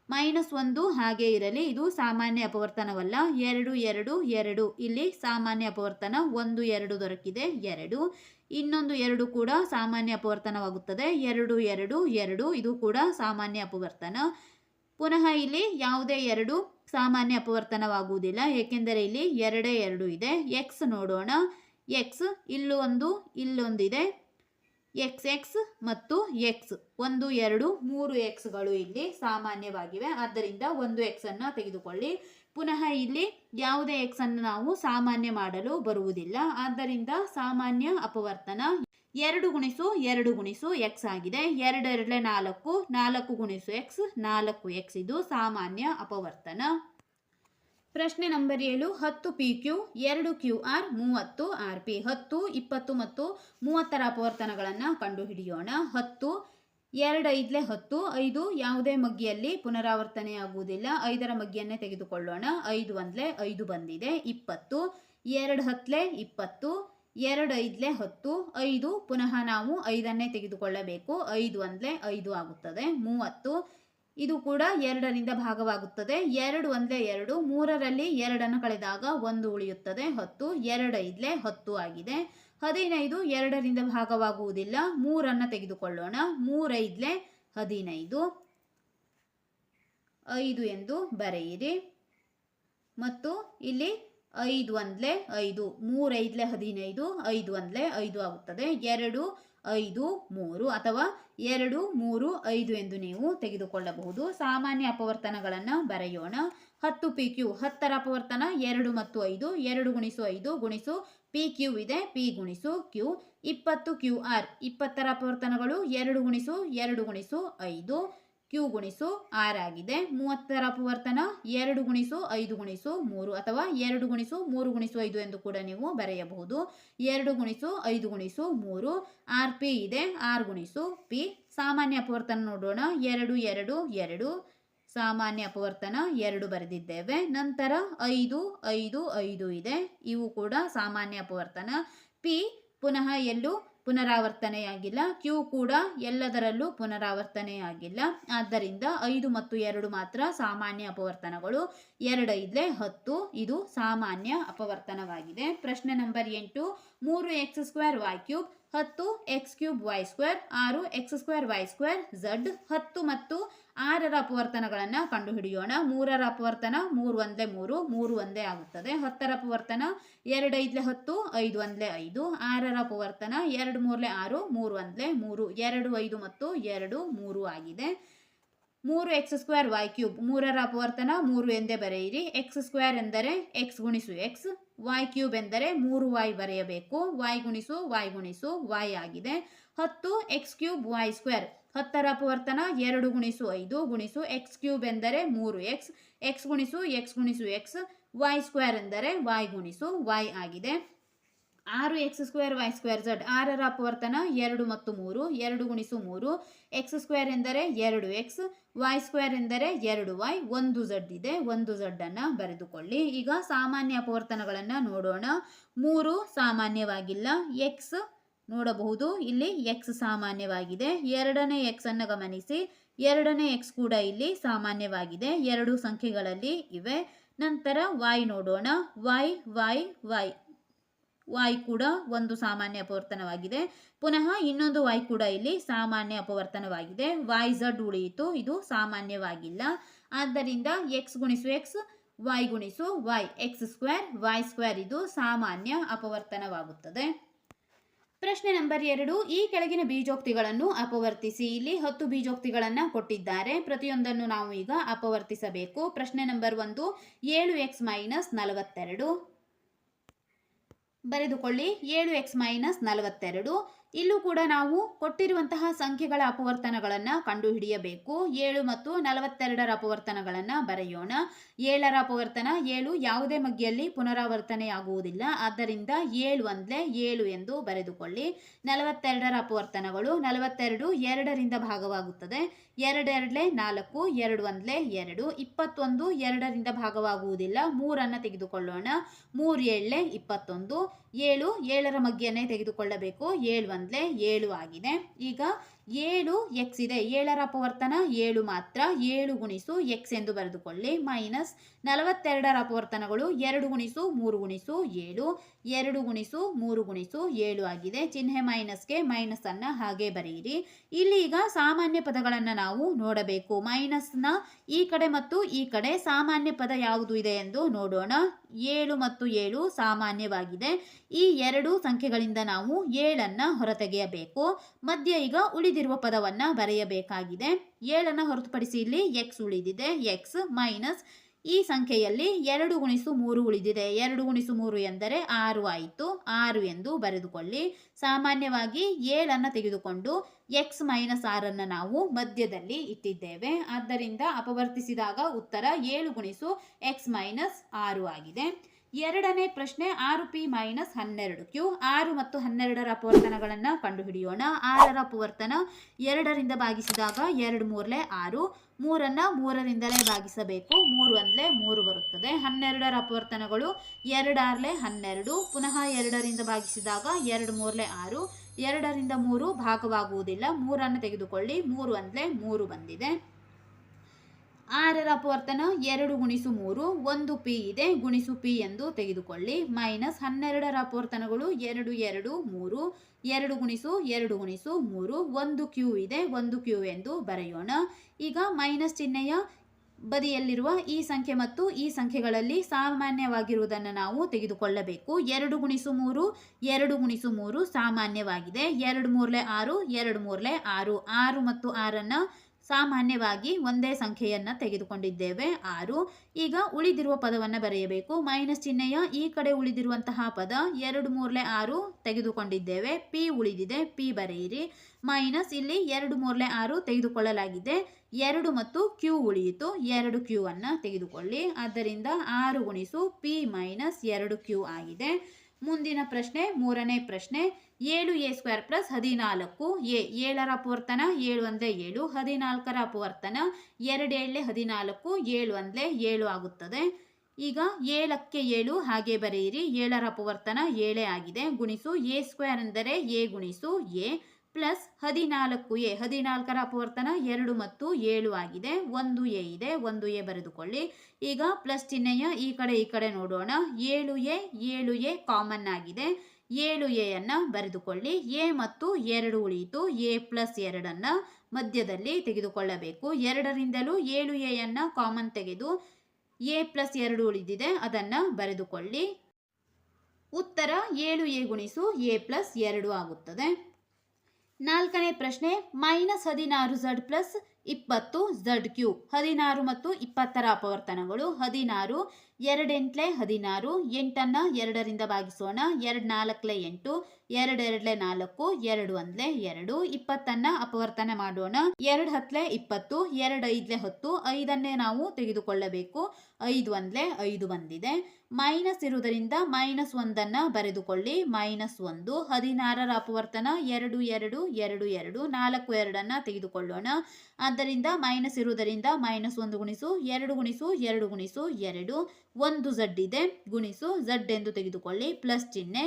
-1 ಹಾಗೆ ಇರಲಿ, ಇದು ಸಾಮಾನ್ಯ ಅಪವರ್ತನವಲ್ಲ. 2 2 2 ಇಲ್ಲಿ ಸಾಮಾನ್ಯ ಅಪವರ್ತನ. 1 2 ದೊರಕಿದೆ, 2. ಇನ್ನೊಂದು 2 ಕೂಡ ಸಾಮಾನ್ಯ ಅಪವರ್ತನವಾಗುತ್ತದೆ. 2 2 2 ಇದು ಕೂಡ ಸಾಮಾನ್ಯ ಅಪವರ್ತನ. ಪುನಃ ಇಲ್ಲಿ ಯಾವುದೇ 2 ಸಾಮಾನ್ಯ ಅಪವರ್ತನವಾಗುವುದಿಲ್ಲ, ಏಕೆಂದರೆ ಇಲ್ಲಿ 2 2 ಇದೆ. ಎಕ್ಸ್ ನೋಡೋಣ. ಎಕ್ಸ್ ಇಲ್ಲೊಂದು ಇಲ್ಲೊಂದಿದೆ. ಎಕ್ಸ್ ಎಕ್ಸ್ ಮತ್ತು ಎಕ್ಸ್ 1 2 3 ಎಕ್ಸ್ಗಳು ಇಲ್ಲಿ ಸಾಮಾನ್ಯವಾಗಿವೆ. ಆದ್ದರಿಂದ 1 ಎಕ್ಸ್ ಅನ್ನು ತೆಗೆದುಕೊಳ್ಳಿ. ಪುನಃ ಇಲ್ಲಿ ಯಾವುದೇ ಎಕ್ಸ್ ಅನ್ನು ನಾವು ಸಾಮಾನ್ಯ ಮಾಡಲು ಬರುವುದಿಲ್ಲ. ಆದ್ದರಿಂದ ಸಾಮಾನ್ಯ ಅಪವರ್ತನ 2 ಗುಣಿಸು 2 ಗುಣಿಸು ಎಕ್ಸ್ ಆಗಿದೆ. 2 2 4, 4 ಗುಣಿಸು ಎಕ್ಸ್ 4 ಎಕ್ಸ್. ಇದು ಸಾಮಾನ್ಯ ಅಪವರ್ತನ. ಪ್ರಶ್ನೆ number 7. 10 P Q 2 Q R 30 R P. 10, 20 ಮತ್ತು 30ರ ಅಪವರ್ತನಗಳನ್ನು ಕಂಡುಹಿಡಿಯೋಣ. 10 2 5 10, 5 ಯಾವುದೇ ಮಗ್ಗಿಯಲ್ಲಿ ಪುನರಾವರ್ತನೆಯಾಗುವುದಿಲ್ಲ. 5ರ ಮಗ್ಗಿಯನ್ನೇ ತೆಗೆದುಕೊಳ್ಳೋಣ. 5 1 5 ಬಂದಿದೆ. 20, 2 10 20, 2 5 10, 5 ಪುನಃ ನಾವು 5ಅನ್ನೇ ತೆಗೆದುಕೊಳ್ಳಬೇಕು. 5 1 5 ಆಗುತ್ತದೆ. 30 ಇದು ಕೂಡ 2ರಿಂದ ಭಾಗವಾಗುತ್ತದೆ. 2 1 2, 3ರಲ್ಲಿ 2 ಕಳೆದಾಗ 1 ಉಳಿಯುತ್ತದೆ. 10, 2 5 10 ಆಗಿದೆ. 15 2ರಿಂದ ಭಾಗವಾಗುವುದಿಲ್ಲ. 3ಅನ್ನು ತೆಗೆದುಕೊಳ್ಳೋಣ. 3 5 15, 5 ಎಂದು ಬರೆಯಿರಿ. ಮತ್ತು ಇಲ್ಲಿ 5 1 5, 3 5 15, 5 1 5 ಆಗುತ್ತದೆ. 2 5 3 ಅಥವಾ 2 3 5 ಎಂದು ನೀವು ತೆಗೆದುಕೊಳ್ಳಬಹುದು. ಸಾಮಾನ್ಯ ಅಪವರ್ತನಗಳನ್ನು ಬರೆಯೋಣ. 10 ಪಿ ಕ್ಯೂ 10ರ ಅಪವರ್ತನ 2 ಮತ್ತು 5. 2 ಗುಣಿಸು 5 ಗುಣಿಸು ಪಿ ಕ್ಯೂ ಇದೆ, ಪಿ ಗುಣಿಸು ಕ್ಯೂ. 20 ಕ್ಯೂ ಆರ್ 20ರ ಅಪವರ್ತನಗಳು 2 ಗುಣಿಸು 2 ಗುಣಿಸು 5 ಕ್ಯೂ ಗುಣಿಸು ಆರ್ ಆಗಿದೆ. 30ರ ಅಪವರ್ತನ 2 ಗುಣಿಸು 5 ಗುಣಿಸು 3 ಅಥವಾ 2 ಗುಣಿಸು 3 ಗುಣಿಸು 5 ಎಂದು ಕೂಡ ನೀವು ಬರೆಯಬಹುದು. 2 ಗುಣಿಸು 5 ಗುಣಿಸು 3 ಆರ್ ಪಿ ಇದೆ. ಆರ್ ಗುಣಿಸು ಪಿ. ಸಾಮಾನ್ಯ ಅಪವರ್ತನ ನೋಡೋಣ. 2 2 2 ಸಾಮಾನ್ಯ ಅಪವರ್ತನ 2 ಬರೆದಿದ್ದೇವೆ. ನಂತರ 5 5 5 ಇದೆ. ಇವು ಕೂಡ ಸಾಮಾನ್ಯ ಅಪವರ್ತನ. ಪಿ ಪುನಃ ಎಲ್ಲೂ ಪುನರಾವರ್ತನೆಯಾಗಿಲ್ಲ. ಕ್ಯೂ ಕೂಡ ಎಲ್ಲದರಲ್ಲೂ ಪುನರಾವರ್ತನೆಯಾಗಿಲ್ಲ. ಆದ್ದರಿಂದ 5 ಮತ್ತು 2 ಮಾತ್ರ ಸಾಮಾನ್ಯ ಅಪವರ್ತನಗಳು. 2 5 10 ಇದು ಸಾಮಾನ್ಯ ಅಪವರ್ತನವಾಗಿದೆ. ಪ್ರಶ್ನೆ number 8. 3 X square Y cube 10 X cube Y square 6 X square Y square Z. 10 ಮತ್ತು 6ರ ಅಪವರ್ತನಗಳನ್ನು ಕಂಡುಹಿಡಿಯೋಣ. 3ರ ಅಪವರ್ತನ 3 1 3, 3 1 ಆಗುತ್ತದೆ. 10ರ ಅಪವರ್ತನ 2 5 10, 5 1 5. 6ರ ಅಪವರ್ತನ 2 3 6, 3 1 3, 2 5 ಮತ್ತು 2 3 ಆಗಿದೆ. 3x² y ಕ್ಯೂಬ್, 3ರ ಅಪವರ್ತನ 3 ಎಂದೇ ಬರೆಯಿರಿ. x² ಎಂದರೆ x ಗುಣಿಸು x, y ಕ್ಯೂಬ್ ಎಂದರೆ 3y ಬರೆಯಬೇಕು. y ಗುಣಿಸು y ಆಗಿದೆ. 10x³ y², 10ರ ಅಪವರ್ತನ 2 ಗುಣಿಸು 5 ಗುಣಿಸು x ಕ್ಯೂಬ್ ಎಂದರೆ 3x, x ಗುಣಿಸು x, y² ಎಂದರೆ y ಗುಣಿಸು y ಆಗಿದೆ. 6x² y² z, 6ರ ಅಪವರ್ತನ 2 ಮತ್ತು 3, 2 ಗುಣಿಸು 3, x² ಎಂದರೆ 2x, y² ಎಂದರೆ 2y, 1 z ಇದೆ, 1 z ಅನ್ನು ಬರೆದುಕೊಳ್ಳಿ. ಈಗ ಸಾಮಾನ್ಯ ಅಪವರ್ತನಗಳನ್ನು ನೋಡೋಣ. 3 ಸಾಮಾನ್ಯವಾಗಿಲ್ಲ, x ನೋಡಬಹುದು, ಇಲ್ಲಿ x ಸಾಮಾನ್ಯವಾಗಿದೆ. 2ನೇ x ಅನ್ನು ಗಮನಿಸಿ, 2ನೇ x ಕೂಡ ಇಲ್ಲಿ ಸಾಮಾನ್ಯವಾಗಿದೆ, 2 ಸಂಖ್ಯೆಗಳಲ್ಲಿ ಇವೆ. ನಂತರ y ನೋಡೋಣ, y ಕೂಡ ಒಂದು ಸಾಮಾನ್ಯ ಅಪವರ್ತನವಾಗಿದೆ. ಪುನಃ ಇನ್ನೊಂದು y ಕೂಡ ಇಲ್ಲಿ ಸಾಮಾನ್ಯ ಅಪವರ್ತನವಾಗಿದೆ. yz ಉಳಿಯಿತು, ಇದು ಸಾಮಾನ್ಯವಾಗಿಲ್ಲ. ಆದ್ದರಿಂದ x ಗುಣಿಸು x, y ಗುಣಿಸು y, x² y² ಇದು ಸಾಮಾನ್ಯ ಅಪವರ್ತನವಾಗುತ್ತದೆ. ಪ್ರಶ್ನೆ ನಂಬರ್ 2, ಈ ಕೆಳಗಿನ ಬೀಜೋಕ್ತಿಗಳನ್ನು ಅಪವರ್ತಿಸಿ. ಇಲ್ಲಿ 10 ಬೀಜೋಕ್ತಿಗಳನ್ನು ಕೊಟ್ಟಿದ್ದಾರೆ. ಪ್ರತಿಯೊಂದನ್ನು ನಾವು ಈಗ ಅಪವರ್ತಿಸಬೇಕು. ಪ್ರಶ್ನೆ ನಂಬರ್ 1, 7x - 42 ಬರೆದುಕೊಳ್ಳಿ. 7x - 42, ಇಲ್ಲೂ ಕೂಡ ನಾವು ಕೊಟ್ಟಿರುವಂತಹ ಸಂಖ್ಯೆಗಳ ಅಪವರ್ತನಗಳನ್ನು ಕಂಡುಹಿಡಿಯಬೇಕು. 7 ಮತ್ತು 42ರ ಅಪವರ್ತನಗಳನ್ನು ಬರೆಯೋಣ. 7ರ ಅಪವರ್ತನ 7 ಯಾವುದೇ ಮಗ್ಗಿಯಲ್ಲಿ ಪುನರಾವರ್ತನೆಯಾಗುವುದಿಲ್ಲ, ಆದ್ದರಿಂದ 7 ಒಂದ್ಲೆ 7 ಎಂದು ಬರೆದುಕೊಳ್ಳಿ. 42ರ ಅಪವರ್ತನಗಳು 42 2ರಿಂದ ಭಾಗವಾಗುತ್ತದೆ. 2 2 4, 2 1 2, 21 2ರಿಂದ ಭಾಗವಾಗುವುದಿಲ್ಲ, 3ಅನ್ನು ತೆಗೆದುಕೊಳ್ಳೋಣ. 3 7 21, 7 7ರ ಮಗ್ಗಿಯನ್ನೇ ತೆಗೆದುಕೊಳ್ಳಬೇಕು. 7 1 7 ಆಗಿದೆ. ಈಗ 7x ಇದೆ, 7ರ ಅಪವರ್ತನ 7 ಮಾತ್ರ, 7 ಗುಣಿಸು x ಎಂದು ಬರೆದುಕೊಳ್ಳಿ. ಮೈನಸ್ 42ರ ಅಪವರ್ತನಗಳು 2 ಗುಣಿಸು 3 ಗುಣಿಸು 7, 2 ಗುಣಿಸು 3 ಗುಣಿಸು 7 ಆಗಿದೆ. ಚಿಹ್ನೆ ಮೈನಸ್ಗೆ ಮೈನಸ್ ಅನ್ನ ಹಾಗೆ ಬರೆಯಿರಿ. ಇಲ್ಲಿ ಈಗ ಸಾಮಾನ್ಯ ಪದಗಳನ್ನು ನಾವು ನೋಡಬೇಕು. ಮೈನಸ್ನ ಈ ಕಡೆ ಮತ್ತು ಈ ಕಡೆ ಸಾಮಾನ್ಯ ಪದ ಯಾವುದು ಇದೆ ಎಂದು ನೋಡೋಣ. 7 ಮತ್ತು 7 ಸಾಮಾನ್ಯವಾಗಿದೆ. ಈ ಎರಡು ಸಂಖ್ಯೆಗಳಿಂದ ನಾವು 7ಅನ್ನು ಹೊರತೆಗೆಯಬೇಕು. ಮಧ್ಯ ಈಗ ಉಳಿದಿರುವ ಪದವನ್ನ ಬರೆಯಬೇಕಾಗಿದೆ. 7ಅನ್ನು ಹೊರತುಪಡಿಸಿ ಇಲ್ಲಿ x ಉಳಿದಿದೆ. x ಮೈನಸ್ ಈ ಸಂಖ್ಯೆಯಲ್ಲಿ 2 ಗುಣಿಸು 3 ಉಳಿದಿದೆ. 2 ಗುಣಿಸು 3 ಎಂದರೆ 6 ಆಯಿತು. 6 ಎಂದು ಬರೆದುಕೊಳ್ಳಿ. ಸಾಮಾನ್ಯವಾಗಿ 7ಅನ್ನು ತೆಗೆದುಕೊಂಡು x - 6ಅನ್ನು ನಾವು ಮಧ್ಯದಲ್ಲಿ ಇಟ್ಟಿದ್ದೇವೆ. ಆದ್ದರಿಂದ ಅಪವರ್ತಿಸಿದಾಗ ಉತ್ತರ 7 ಗುಣಿಸು x - 6 ಆಗಿದೆ. ಎರಡನೇ ಪ್ರಶ್ನೆ 6p - 12q. 6 ಮತ್ತು 12ರ ಅಪವರ್ತನಗಳನ್ನು ಕಂಡುಹಿಡಿಯೋಣ. 6ರ ಅಪವರ್ತನ 2ರಿಂದ ಭಾಗಿಸಿದಾಗ 2 3 6, 3ಅನ್ನು 3ರಿಂದಲೇ ಭಾಗಿಸಬೇಕು. 3 1 3 ಬರುತ್ತದೆ. 12ರ ಅಪವರ್ತನಗಳು 2 6 12, ಪುನಃ 2ರಿಂದ ಭಾಗಿಸಿದಾಗ 2 3 6, 2ರಿಂದ 3 ಭಾಗವಾಗುವುದಿಲ್ಲ. 3ಅನ್ನು ತೆಗೆದುಕೊಳ್ಳಿ. 3 1 3 ಬಂದಿದೆ. 6ರ ಅಪವರ್ತನ 2 ಗುಣಿಸು 3, 1 p ಇದೆ, ಗುಣಿಸು p ಎಂದು ತೆಗೆದುಕೊಳ್ಳಿ. ಮೈನಸ್ 12ರ ಅಪವರ್ತನಗಳು 2 2 3, 2 ಗುಣಿಸು 2 ಗುಣಿಸು 3, 1 q ಇದೆ, 1 q ಎಂದು ಬರೆಯೋಣ. ಈಗ ಮೈನಸ್ ಚಿಹ್ನೆಯ ಬದಿಯಲ್ಲಿರುವ ಈ ಸಂಖ್ಯೆ ಮತ್ತು ಈ ಸಂಖ್ಯೆಗಳಲ್ಲಿ ಸಾಮಾನ್ಯವಾಗಿರುವುದನ್ನು ನಾವು ತೆಗೆದುಕೊಳ್ಳಬೇಕು. 2 ಗುಣಿಸು 3, 2 ಗುಣಿಸು 3 ಸಾಮಾನ್ಯವಾಗಿದೆ. 2 3 6, 2 3 6, 6 ಮತ್ತು 6ಅನ್ನು ಸಾಮಾನ್ಯವಾಗಿ ಒಂದೇ ಸಂಖ್ಯೆಯನ್ನು ತೆಗೆದುಕೊಂಡಿದ್ದೇವೆ, 6. ಈಗ ಉಳಿದಿರುವ ಪದವನ್ನು ಬರೆಯಬೇಕು. ಮೈನಸ್ ಚಿಹ್ನೆಯ ಈ ಕಡೆ ಉಳಿದಿರುವಂತಹ ಪದ 2 3 6 ತೆಗೆದುಕೊಂಡಿದ್ದೇವೆ, p ಉಳಿದಿದೆ, p ಬರೆಯಿರಿ. ಮೈನಸ್ ಇಲ್ಲಿ 2 3 6 ತೆಗೆದುಕೊಳ್ಳಲಾಗಿದೆ, 2 ಮತ್ತು q ಉಳಿಯಿತು, 2q ಅನ್ನು ತೆಗೆದುಕೊಳ್ಳಿ. ಆದ್ದರಿಂದ 6 ಗುಣಿಸು p ಮೈನಸ್ 2q ಆಗಿದೆ. ಮುಂದಿನ ಪ್ರಶ್ನೆ, ಮೂರನೇ ಪ್ರಶ್ನೆ, 7a² + 14 a. 7ರ ಅಪವರ್ತನ 7 1 7, 14ರ ಅಪವರ್ತನ 2 7 14, 7 1 7 ಆಗುತ್ತದೆ. ಈಗ 7ಕ್ಕೆ 7 ಹಾಗೆ ಬರೆಯಿರಿ. 7ರ ಅಪವರ್ತನ 7 ಆಗಿದೆ. ಗುಣಿಸು a² ಎಂದರೆ a ಗುಣಿಸು a ಪ್ಲಸ್ 14a. 14ರ ಅಪವರ್ತನ 2 ಮತ್ತು 7 ಆಗಿದೆ. 1a ಇದೆ, 1a ಬರೆದುಕೊಳ್ಳಿ. ಈಗ ಪ್ಲಸ್ ಚಿಹ್ನೆಯ ಈ ಕಡೆ ನೋಡೋಣ. 7a ಕಾಮನ್ ಆಗಿದೆ. 7a ಅನ್ನು ಬರೆದುಕೊಳ್ಳಿ. a ಮತ್ತು 2 ಉಳಿಯಿತು. a ಪ್ಲಸ್ 2ಅನ್ನು ಮಧ್ಯದಲ್ಲಿ ತೆಗೆದುಕೊಳ್ಳಬೇಕು. 2ರಿಂದಲೂ 7a ಅನ್ನು ಕಾಮನ್ ತೆಗೆದು a ಪ್ಲಸ್ 2 ಉಳಿದಿದೆ, ಅದನ್ನು ಬರೆದುಕೊಳ್ಳಿ. ಉತ್ತರ 7a ಗುಣಿಸು a ಪ್ಲಸ್ 2 ಆಗುತ್ತದೆ. ನಾಲ್ಕನೇ ಪ್ರಶ್ನೆ, -16z + 20 ಝಡ್ ಕ್ಯೂ. 16 ಮತ್ತು 20ರ ಅಪವರ್ತನಗಳು. 16 2 ಎಂಟ್ಲೆ 16, 8ಅನ್ನು 2ರಿಂದ ಭಾಗಿಸೋಣ. 2 4 8, 2 2 4, 2 1 2. 20ಅನ್ನು ಅಪವರ್ತನ ಮಾಡೋಣ. 2 10 20, 2 5 10, 5ಅನ್ನೇ ನಾವು ತೆಗೆದುಕೊಳ್ಳಬೇಕು. 5 1 5 ಬಂದಿದೆ. ಮೈನಸ್ ಇರುವುದರಿಂದ -1ಅನ್ನು ಬರೆದುಕೊಳ್ಳಿ. -1. 16ರ ಅಪವರ್ತನ 2 2 2 2, 4 2ಅನ್ನು ತೆಗೆದುಕೊಳ್ಳೋಣ. ಆದ್ದರಿಂದ ಮೈನಸ್ ಇರುವುದರಿಂದ -1 ಗುಣಿಸು 2 ಗುಣಿಸು 2 ಗುಣಿಸು 2, 1 ಝಡ್ ಇದೆ, ಗುಣಿಸು ಝಡ್ ಎಂದು ತೆಗೆದುಕೊಳ್ಳಿ, ಪ್ಲಸ್ ಚಿಹ್ನೆ.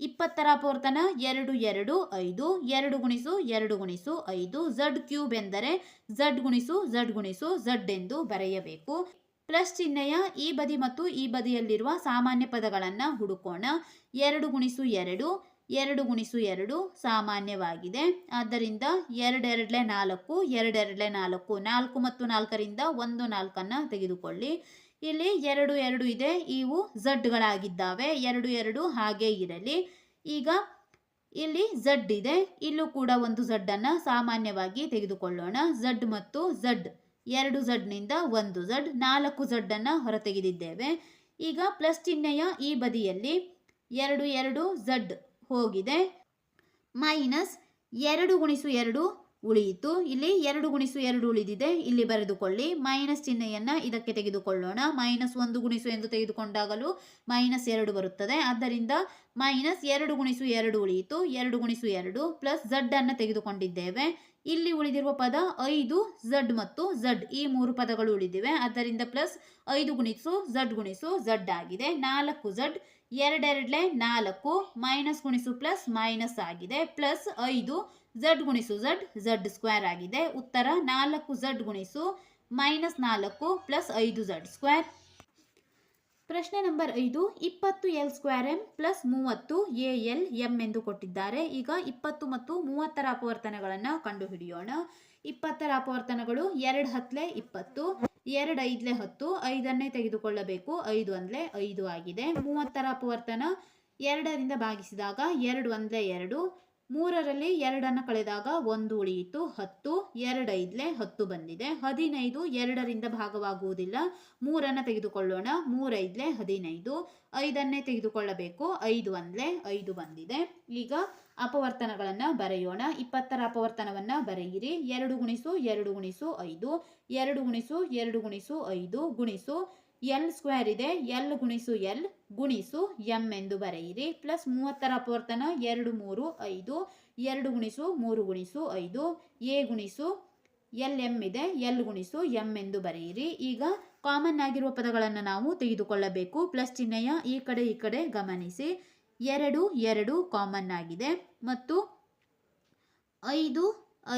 20ರ ಅಪವರ್ತನ 2 2 5, 2 ಗುಣಿಸು 2 ಗುಣಿಸು 5. ಝಡ್ ಕ್ಯೂಬ್ ಎಂದರೆ ಝಡ್ ಗುಣಿಸು ಝಡ್ ಗುಣಿಸು ಝಡ್ ಎಂದು ಬರೆಯಬೇಕು. ಪ್ಲಸ್ ಚಿಹ್ನೆಯ ಈ ಬದಿ ಮತ್ತು ಈ ಬದಿಯಲ್ಲಿರುವ ಸಾಮಾನ್ಯ ಪದಗಳನ್ನು ಹುಡುಕೋಣ. 2 ಗುಣಿಸು 2, 2 ಗುಣಿಸು 2 ಸಾಮಾನ್ಯವಾಗಿದೆ. ಆದ್ದರಿಂದ 2 2 4, 2 2 4, 4 ಮತ್ತು 4ರಿಂದ 1 4ಅನ್ನು ತೆಗೆದುಕೊಳ್ಳಿ. ಇಲ್ಲಿ 2 2 ಇದೆ, ಇವು ಝಡ್ಗಳಾಗಿದ್ದಾವೆ. 2 2 ಹಾಗೆ ಇರಲಿ. ಈಗ ಇಲ್ಲಿ ಝಡ್ ಇದೆ, ಇಲ್ಲೂ ಕೂಡ ಒಂದು ಝಡ್ಡನ್ನು ಸಾಮಾನ್ಯವಾಗಿ ತೆಗೆದುಕೊಳ್ಳೋಣ. ಝಡ್ ಮತ್ತು ಝಡ್, 2 ಝಡ್ನಿಂದ 1 ಝಡ್, 4 ಝಡ್ಡನ್ನು ಹೊರತೆಗೆದಿದ್ದೇವೆ. ಈಗ ಪ್ಲಸ್ ಚಿಹ್ನೆಯ ಈ ಬದಿಯಲ್ಲಿ 2 2 ಝಡ್ ಹೋಗಿದೆ, ಮೈನಸ್ 2 ಗುಣಿಸು 2 ಉಳಿಯಿತು. ಇಲ್ಲಿ 2 ಗುಣಿಸು 2 ಉಳಿದಿದೆ, ಇಲ್ಲಿ ಬರೆದುಕೊಳ್ಳಿ. ಮೈನಸ್ ಚಿಹ್ನೆಯನ್ನು ಇದಕ್ಕೆ ತೆಗೆದುಕೊಳ್ಳೋಣ. -1 ಗುಣಿಸು ಎಂದು ತೆಗೆದುಕೊಂಡಾಗಲೂ -2 ಬರುತ್ತದೆ. ಆದ್ದರಿಂದ -2 ಗುಣಿಸು 2 ಉಳಿಯಿತು. 2 ಗುಣಿಸು 2 ಪ್ಲಸ್ ಝಡ್ ಅನ್ನು ತೆಗೆದುಕೊಂಡಿದ್ದೇವೆ. ಇಲ್ಲಿ ಉಳಿದಿರುವ ಪದ 5 ಝಡ್ ಮತ್ತು ಝಡ್, ಈ 3 ಪದಗಳು ಉಳಿದಿವೆ. ಆದ್ದರಿಂದ ಪ್ಲಸ್ 5 ಗುಣಿಸು ಝಡ್ ಆಗಿದೆ. 4 ಝಡ್, 2 2 4, ಮೈನಸ್ ಗುಣಿಸು ಪ್ಲಸ್ ಮೈನಸ್ ಆಗಿದೆ. ಪ್ಲಸ್ 5 ಝಡ್ ಗುಣಿಸು ಝಡ್, ಝಡ್ ಸ್ಕ್ವೇರ್ ಆಗಿದೆ. ಉತ್ತರ 4 ಝಡ್ ಗುಣಿಸು -4 ಪ್ಲಸ್ 5 ಝಡ್ ಸ್ಕ್ವೇರ್. ಪ್ರಶ್ನೆ number 5, 20 L square M plus 30 A L M ಎಂದು ಕೊಟ್ಟಿದ್ದಾರೆ. ಈಗ 20 ಮತ್ತು 30ರ ಅಪವರ್ತನಗಳನ್ನು ಕಂಡುಹಿಡಿಯೋಣ. 20ರ ಅಪವರ್ತನಗಳು 2 10 20, 2 5 10, 5ಅನ್ನೇ ತೆಗೆದುಕೊಳ್ಳಬೇಕು. 5 1 5 ಆಗಿದೆ. 30ರ ಅಪವರ್ತನ 2ರಿಂದ ಭಾಗಿಸಿದಾಗ 2 1 2, 3ರಲ್ಲಿ 2ಅನ್ನು ಕಳೆದಾಗ 1 ಉಳಿಯಿತು. 10, 2 5 10 ಬಂದಿದೆ. 15 2ರಿಂದ ಭಾಗವಾಗುವುದಿಲ್ಲ. 3ಅನ್ನು ತೆಗೆದುಕೊಳ್ಳೋಣ. 3 5 15, 5ಅನ್ನೇ ತೆಗೆದುಕೊಳ್ಳಬೇಕು. 5 1 5 ಬಂದಿದೆ. ಈಗ ಅಪವರ್ತನಗಳನ್ನು ಬರೆಯೋಣ. 20ರ ಅಪವರ್ತನವನ್ನು ಬರೆಯಿರಿ. 2 ಗುಣಿಸು 2 ಗುಣಿಸು 5, 2 ಗುಣಿಸು 2 ಗುಣಿಸು 5, ಗುಣಿಸು ಎಲ್ ಸ್ಕ್ವೇರ್ ಇದೆ, ಎಲ್ ಗುಣಿಸು ಎಲ್ ಗುಣಿಸು ಎಂ ಎಂದು ಬರೆಯಿರಿ. ಪ್ಲಸ್ 30ರ ಅಪವರ್ತನ 2 3 5, 2 ಗುಣಿಸು 3 ಗುಣಿಸು 5, ಎ ಗುಣಿಸು ಎಲ್ ಎಂ ಇದೆ, ಎಲ್ ಗುಣಿಸು ಎಂ ಎಂದು ಬರೆಯಿರಿ. ಈಗ ಕಾಮನ್ ಆಗಿರುವ ಪದಗಳನ್ನು ನಾವು ತೆಗೆದುಕೊಳ್ಳಬೇಕು. ಪ್ಲಸ್ ಚಿಹ್ನೆಯ ಈ ಕಡೆ ಗಮನಿಸಿ. 2 2 ಕಾಮನ್ ಆಗಿದೆ ಮತ್ತು 5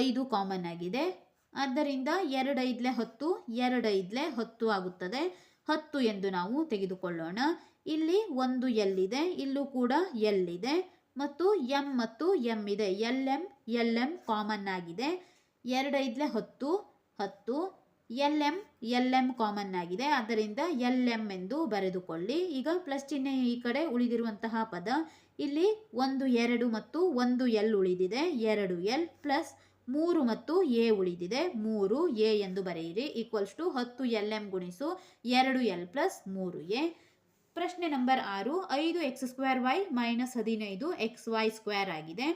5 ಕಾಮನ್ ಆಗಿದೆ. ಆದ್ದರಿಂದ 2 5 10, 2 5 10 ಆಗುತ್ತದೆ. 10 ಎಂದು ನಾವು ತೆಗೆದುಕೊಳ್ಳೋಣ. ಇಲ್ಲಿ ಒಂದು ಎಲ್ ಇದೆ, ಇಲ್ಲೂ ಕೂಡ ಎಲ್ ಇದೆ ಮತ್ತು ಎಂ ಇದೆ. ಎಲ್ ಎಂ ಕಾಮನ್ ಆಗಿದೆ. 2 5 10 10, ಎಲ್ ಎಂ ಕಾಮನ್ ಆಗಿದೆ. ಆದ್ದರಿಂದ ಎಲ್ ಎಂ ಎಂದು ಬರೆದುಕೊಳ್ಳಿ. ಈಗ ಪ್ಲಸ್ ಚಿಹ್ನೆ ಈ ಕಡೆ ಉಳಿದಿರುವಂತಹ ಪದ, ಇಲ್ಲಿ 1 2 ಮತ್ತು 1 ಎಲ್ ಉಳಿದಿದೆ. 2 ಎಲ್ ಪ್ಲಸ್ 3 ಮತ್ತು ಎ ಉಳಿದಿದೆ. 3 ಎ ಎಂದು ಬರೆಯಿರಿ. ಈಕ್ವಲ್ಸ್ ಟು 10 ಎಲ್ ಎಂ ಗುಣಿಸು 2 ಎಲ್ ಪ್ಲಸ್ 3 ಎ. ಪ್ರಶ್ನೆ number 6, 5 X square Y minus 15 X Y square ಆಗಿದೆ.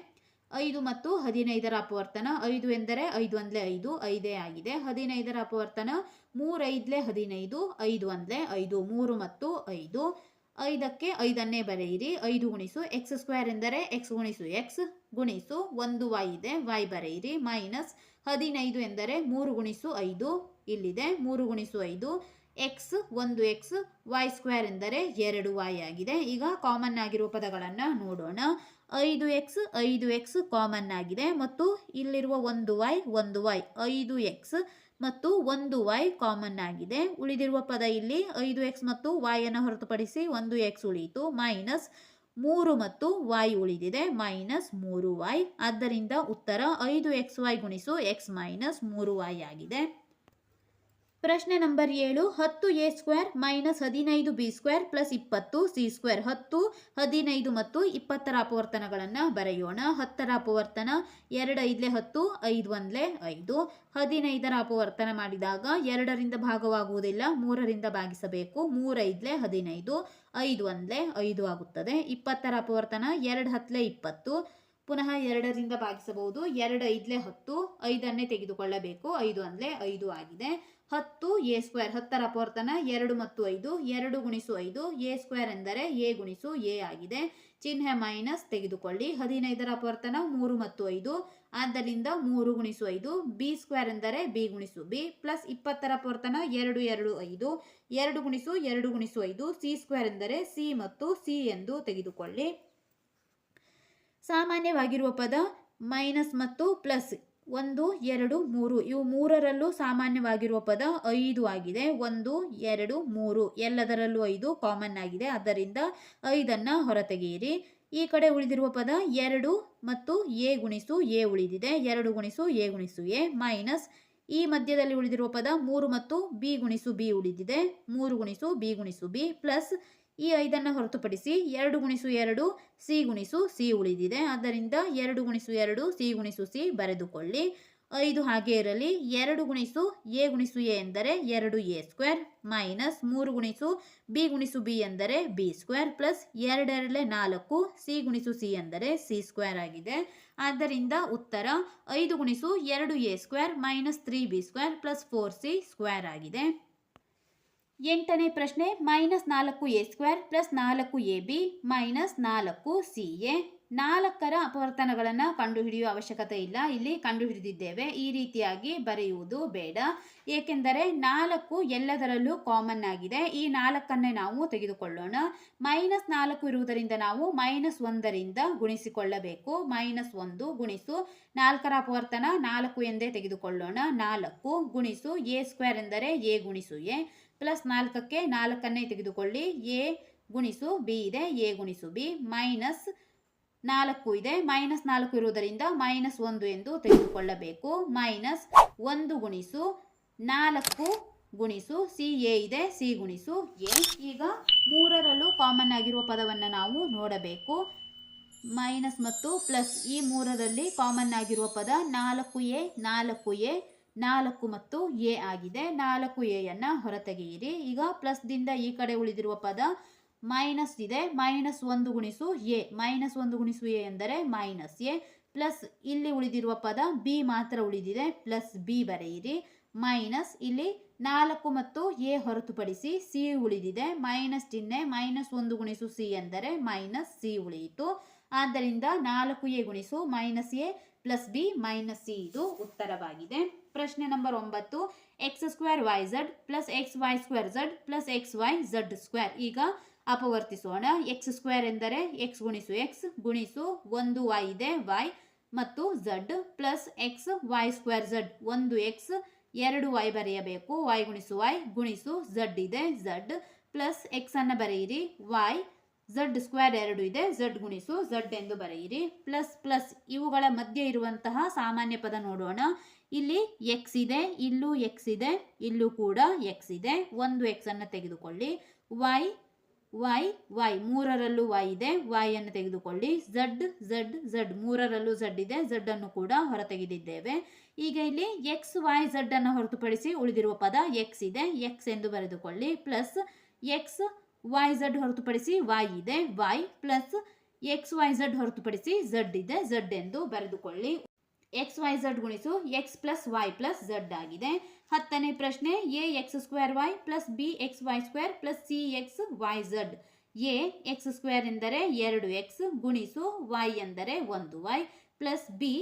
5 ಮತ್ತು 15ರ ಅಪವರ್ತನ 5 ಎಂದರೆ 5 1 5, 5 ಆಗಿದೆ. 15ರ ಅಪವರ್ತನ 3 5 15, 5 1 5, 3 ಮತ್ತು 5. 5ಕ್ಕೆ 5ಅನ್ನೇ ಬರೆಯಿರಿ. 5 ಗುಣಿಸು ಎಕ್ಸ್ ಸ್ಕ್ವೇರ್ ಎಂದರೆ ಎಕ್ಸ್ ಗುಣಿಸು ಎಕ್ಸ್ ಗುಣಿಸು 1 ವೈ ಇದೆ, ವೈ ಬರೆಯಿರಿ. ಮೈನಸ್ 15 ಎಂದರೆ 3 ಗುಣಿಸು 5 ಇಲ್ಲಿದೆ, 3 ಗುಣಿಸು 5 ಎಕ್ಸ್ 1 ಎಕ್ಸ್, ವೈ ಸ್ಕ್ವೇರ್ ಎಂದರೆ 2 ವೈ ಆಗಿದೆ. ಈಗ ಕಾಮನ್ ಆಗಿರುವ ಪದಗಳನ್ನು ನೋಡೋಣ. 5 ಎಕ್ಸ್ ಕಾಮನ್ ಆಗಿದೆ ಮತ್ತು ಇಲ್ಲಿರುವ 1 ವೈ 5 ಎಕ್ಸ್ ಮತ್ತು 1 ವೈ ಕಾಮನ್ ಆಗಿದೆ. ಉಳಿದಿರುವ ಪದ ಇಲ್ಲಿ 5 ಎಕ್ಸ್ ಮತ್ತು ವೈ ಅನ್ನು ಹೊರತುಪಡಿಸಿ 1 ಎಕ್ಸ್ ಉಳಿಯಿತು. ಮೈನಸ್ 3 ಮತ್ತು ವೈ ಉಳಿದಿದೆ, ಮೈನಸ್ 3 ವೈ. ಆದ್ದರಿಂದ ಉತ್ತರ 5 ಎಕ್ಸ್ ವೈ ಗುಣಿಸು ಎಕ್ಸ್ ಮೈನಸ್ 3 ವೈ ಆಗಿದೆ. ಪ್ರಶ್ನೆ number 7 10 A square minus 15 B square plus 20 C square 10 15 ಮತ್ತು 20ರ ಅಪವರ್ತನಗಳನ್ನು ಬರೆಯೋಣ. 10ರ ಅಪವರ್ತನ 2 5 10 5 1 5. 15ರ ಅಪವರ್ತನ ಮಾಡಿದಾಗ 2ರಿಂದ ಭಾಗವಾಗುವುದಿಲ್ಲ, 3ರಿಂದ ಭಾಗಿಸಬೇಕು. 3 5 15 5 1 5 ಆಗುತ್ತದೆ. 20ರ ಅಪವರ್ತನ 2 10 20, ಪುನಃ 2ರಿಂದ ಭಾಗಿಸಬಹುದು. 2 5 10, 5ಅನ್ನೇ ತೆಗೆದುಕೊಳ್ಳಬೇಕು. 5 1 5 ಆಗಿದೆ. 10 ಎ ಸ್ಕ್ವೇರ್ 10ರ ಅಪವರ್ತನ 2 ಮತ್ತು 5, 2 ಗುಣಿಸು 5, ಎ ಸ್ಕ್ವೇರ್ ಎಂದರೆ ಎ ಗುಣಿಸು ಎ ಆಗಿದೆ. ಚಿಹ್ನೆ ಮೈನಸ್ ತೆಗೆದುಕೊಳ್ಳಿ. 15ರ ಅಪವರ್ತನ 3 ಮತ್ತು 5, ಆದ್ದರಿಂದ 3 ಗುಣಿಸು 5, ಬಿ ಸ್ಕ್ವೇರ್ ಎಂದರೆ ಬಿ ಗುಣಿಸು ಬಿ ಪ್ಲಸ್ 20ರ ಅಪವರ್ತನ 2 2 5, 2 ಗುಣಿಸು 2 ಗುಣಿಸು 5, ಸಿ ಸ್ಕ್ವೇರ್ ಎಂದರೆ ಸಿ ಮತ್ತು ಸಿ ಎಂದು ತೆಗೆದುಕೊಳ್ಳಿ. ಸಾಮಾನ್ಯವಾಗಿರುವ ಪದ ಮೈನಸ್ ಮತ್ತು ಪ್ಲಸ್ 1 2 3, ಇವು ಮೂರರಲ್ಲೂ ಸಾಮಾನ್ಯವಾಗಿರುವ ಪದ 5 ಆಗಿದೆ. 1 2 3 ಎಲ್ಲದರಲ್ಲೂ 5 ಕಾಮನ್ ಆಗಿದೆ, ಆದ್ದರಿಂದ 5ಅನ್ನು ಹೊರತೆಗೆಯಿರಿ. ಈ ಕಡೆ ಉಳಿದಿರುವ ಪದ 2 ಮತ್ತು ಎ ಗುಣಿಸು ಎ ಉಳಿದಿದೆ. 2 ಗುಣಿಸು ಎ ಗುಣಿಸು ಎ ಮೈನಸ್ ಈ ಮಧ್ಯದಲ್ಲಿ ಉಳಿದಿರುವ ಪದ 3 ಮತ್ತು ಬಿ ಗುಣಿಸು ಬಿ ಉಳಿದಿದೆ. 3 ಗುಣಿಸು ಬಿ ಗುಣಿಸು ಬಿ ಪ್ಲಸ್ ಈ 5ಅನ್ನು ಹೊರತುಪಡಿಸಿ 2 ಗುಣಿಸು 2 ಸಿ ಗುಣಿಸು ಸಿ ಉಳಿದಿದೆ. ಆದ್ದರಿಂದ 2 ಗುಣಿಸು 2 ಸಿ ಗುಣಿಸು ಸಿ ಬರೆದುಕೊಳ್ಳಿ. 5 ಹಾಗೆ ಇರಲಿ. 2 ಗುಣಿಸು ಎ ಗುಣಿಸು ಎ ಎಂದರೆ 2 ಎ ಸ್ಕ್ವೇರ್ ಮೈನಸ್ 3 ಗುಣಿಸು ಬಿ ಗುಣಿಸು ಬಿ ಎಂದರೆ ಬಿ ಸ್ಕ್ವೇರ್ ಪ್ಲಸ್ 2 2 4 ಸಿ ಗುಣಿಸು ಸಿ ಎಂದರೆ ಸಿ ಸ್ಕ್ವೇರ್ ಆಗಿದೆ. ಆದ್ದರಿಂದ ಉತ್ತರ 5 ಗುಣಿಸು 2 A square minus 3 B square plus 4 C square ಆಗಿದೆ. 8ನೇ ಪ್ರಶ್ನೆ minus 4 A square plus 4 A B minus 4 C A. 4ರ ಅಪವರ್ತನಗಳನ್ನು ಕಂಡುಹಿಡಿಯುವ ಅವಶ್ಯಕತೆ ಇಲ್ಲ, ಇಲ್ಲಿ ಕಂಡುಹಿಡಿದಿದ್ದೇವೆ. ಈ ರೀತಿಯಾಗಿ ಬರೆಯುವುದು ಬೇಡ, ಏಕೆಂದರೆ 4 ಎಲ್ಲದರಲ್ಲೂ ಕಾಮನ್ ಆಗಿದೆ. ಈ 4ಅನ್ನೇ ನಾವು ತೆಗೆದುಕೊಳ್ಳೋಣ. ಮೈನಸ್ 4 ಇರುವುದರಿಂದ ನಾವು ಮೈನಸ್ 1ರಿಂದ ಗುಣಿಸಿಕೊಳ್ಳಬೇಕು. ಮೈನಸ್ 1 ಗುಣಿಸು 4ರ ಅಪವರ್ತನ 4 ಎಂದೇ ತೆಗೆದುಕೊಳ್ಳೋಣ. 4 ಗುಣಿಸು ಎ ಸ್ಕ್ವೇರ್ ಎಂದರೆ ಎ ಗುಣಿಸು ಎ ಪ್ಲಸ್ 4ಕ್ಕೆ 4ಅನ್ನೇ ತೆಗೆದುಕೊಳ್ಳಿ. ಎ ಗುಣಿಸು ಬಿ ಇದೆ, ಎ ಗುಣಿಸು ಬಿ ಮೈನಸ್ 4 ಇದೆ. ಮೈನಸ್ 4 ಇರುವುದರಿಂದ ಮೈನಸ್ 1 ಎಂದು ತೆಗೆದುಕೊಳ್ಳಬೇಕು. ಮೈನಸ್ 1 ಗುಣಿಸು 4 ಗುಣಿಸು ಸಿ ಎ ಇದೆ, ಸಿ ಗುಣಿಸು ಎ. ಈಗ ಮೂರರಲ್ಲೂ ಕಾಮನ್ ಆಗಿರುವ ಪದವನ್ನು ನಾವು ನೋಡಬೇಕು. ಮೈನಸ್ ಮತ್ತು ಪ್ಲಸ್ ಈ ಮೂರರಲ್ಲಿ ಕಾಮನ್ ಆಗಿರುವ ಪದ 4a 4a 4 ಮತ್ತು ಎ ಆಗಿದೆ. 4aಯನ್ನು ಹೊರತೆಗೆಯಿರಿ. ಈಗ ಪ್ಲಸ್ದಿಂದ ಈ ಕಡೆ ಉಳಿದಿರುವ ಪದ ಮೈನಸ್ ಇದೆ. ಮೈನಸ್ 1 ಗುಣಿಸು ಎ, ಮೈನಸ್ 1 ಗುಣಿಸು ಎ ಎಂದರೆ ಮೈನಸ್ ಎ ಪ್ಲಸ್ ಇಲ್ಲಿ ಉಳಿದಿರುವ ಪದ ಬಿ ಮಾತ್ರ ಉಳಿದಿದೆ, ಪ್ಲಸ್ ಬಿ ಬರೆಯಿರಿ. ಮೈನಸ್ ಇಲ್ಲಿ 4 ಮತ್ತು ಎ ಹೊರತುಪಡಿಸಿ ಸಿ ಉಳಿದಿದೆ. ಮೈನಸ್ ಚಿಹ್ನೆ, ಮೈನಸ್ 1 ಗುಣಿಸು ಸಿ ಎಂದರೆ ಮೈನಸ್ ಸಿ ಉಳಿಯಿತು. ಆದ್ದರಿಂದ 4a ಗುಣಿಸು minus A plus B minus C ಇದು ಉತ್ತರವಾಗಿದೆ. ಪ್ರಶ್ನೆ number 9 X square Y Z plus X Y square Z plus X Y Z square. ಈಗ ಅಪವರ್ತಿಸೋಣ. ಎಕ್ಸ್ ಸ್ಕ್ವೇರ್ ಎಂದರೆ ಎಕ್ಸ್ ಗುಣಿಸು ಎಕ್ಸ್ ಗುಣಿಸು 1 ವೈ ಇದೆ ವೈ ಮತ್ತು Z plus X Y square Z 1 X 2 Y ಬರೆಯಬೇಕು. ವೈ ಗುಣಿಸು ವೈ ಗುಣಿಸು ಝಡ್ ಇದೆ ಝಡ್ ಪ್ಲಸ್ ಎಕ್ಸ್ ಅನ್ನು ಬರೆಯಿರಿ. ವೈ ಝಡ್ ಸ್ಕ್ವೇರ್ 2 ಇದೆ, ಝಡ್ ಗುಣಿಸು ಝಡ್ ಎಂದು ಬರೆಯಿರಿ. ಪ್ಲಸ್ ಪ್ಲಸ್ ಇವುಗಳ ಮಧ್ಯೆ ಇರುವಂತಹ ಸಾಮಾನ್ಯ ಪದ ನೋಡೋಣ. ಇಲ್ಲಿ ಎಕ್ಸ್ ಇದೆ, ಇಲ್ಲೂ ಎಕ್ಸ್ ಇದೆ, ಇಲ್ಲೂ ಕೂಡ ಎಕ್ಸ್ ಇದೆ. 1 ಎಕ್ಸ್ ಅನ್ನು ತೆಗೆದುಕೊಳ್ಳಿ. ವೈ ವೈ ವೈ ಮೂರರಲ್ಲೂ ವೈ ಇದೆ, ವೈ ಅನ್ನು ತೆಗೆದುಕೊಳ್ಳಿ. ಝಡ್ ಝಡ್ ಝಡ್ ಮೂರರಲ್ಲೂ ಝಡ್ ಇದೆ, ಝಡ್ ಅನ್ನು ಕೂಡ ಹೊರತೆಗೆದಿದ್ದೇವೆ. ಈಗ ಇಲ್ಲಿ ಎಕ್ಸ್ ವೈ ಝಡ್ ಅನ್ನು ಹೊರತುಪಡಿಸಿ ಉಳಿದಿರುವ ಪದ ಎಕ್ಸ್ ಇದೆ, ಎಕ್ಸ್ ಎಂದು ಬರೆದುಕೊಳ್ಳಿ. ಪ್ಲಸ್ ಎಕ್ಸ್ ವೈ ಝಡ್ ಹೊರತುಪಡಿಸಿ ವೈ ಇದೆ Y plus X Y Z ಹೊರತುಪಡಿಸಿ ಝಡ್ ಇದೆ ಝಡ್ ಎಂದು ಬರೆದುಕೊಳ್ಳಿ. ಎಕ್ಸ್ ವೈ ಝಡ್ ಗುಣಿಸು X plus Y plus Z ಆಗಿದೆ. 10ನೇ ಪ್ರಶ್ನೆ A X square Y plus B X Y square plus C X Y Z. A X square ಎಂದರೆ 2 X ಗುಣಿಸು ವೈ ಎಂದರೆ 1 Y plus B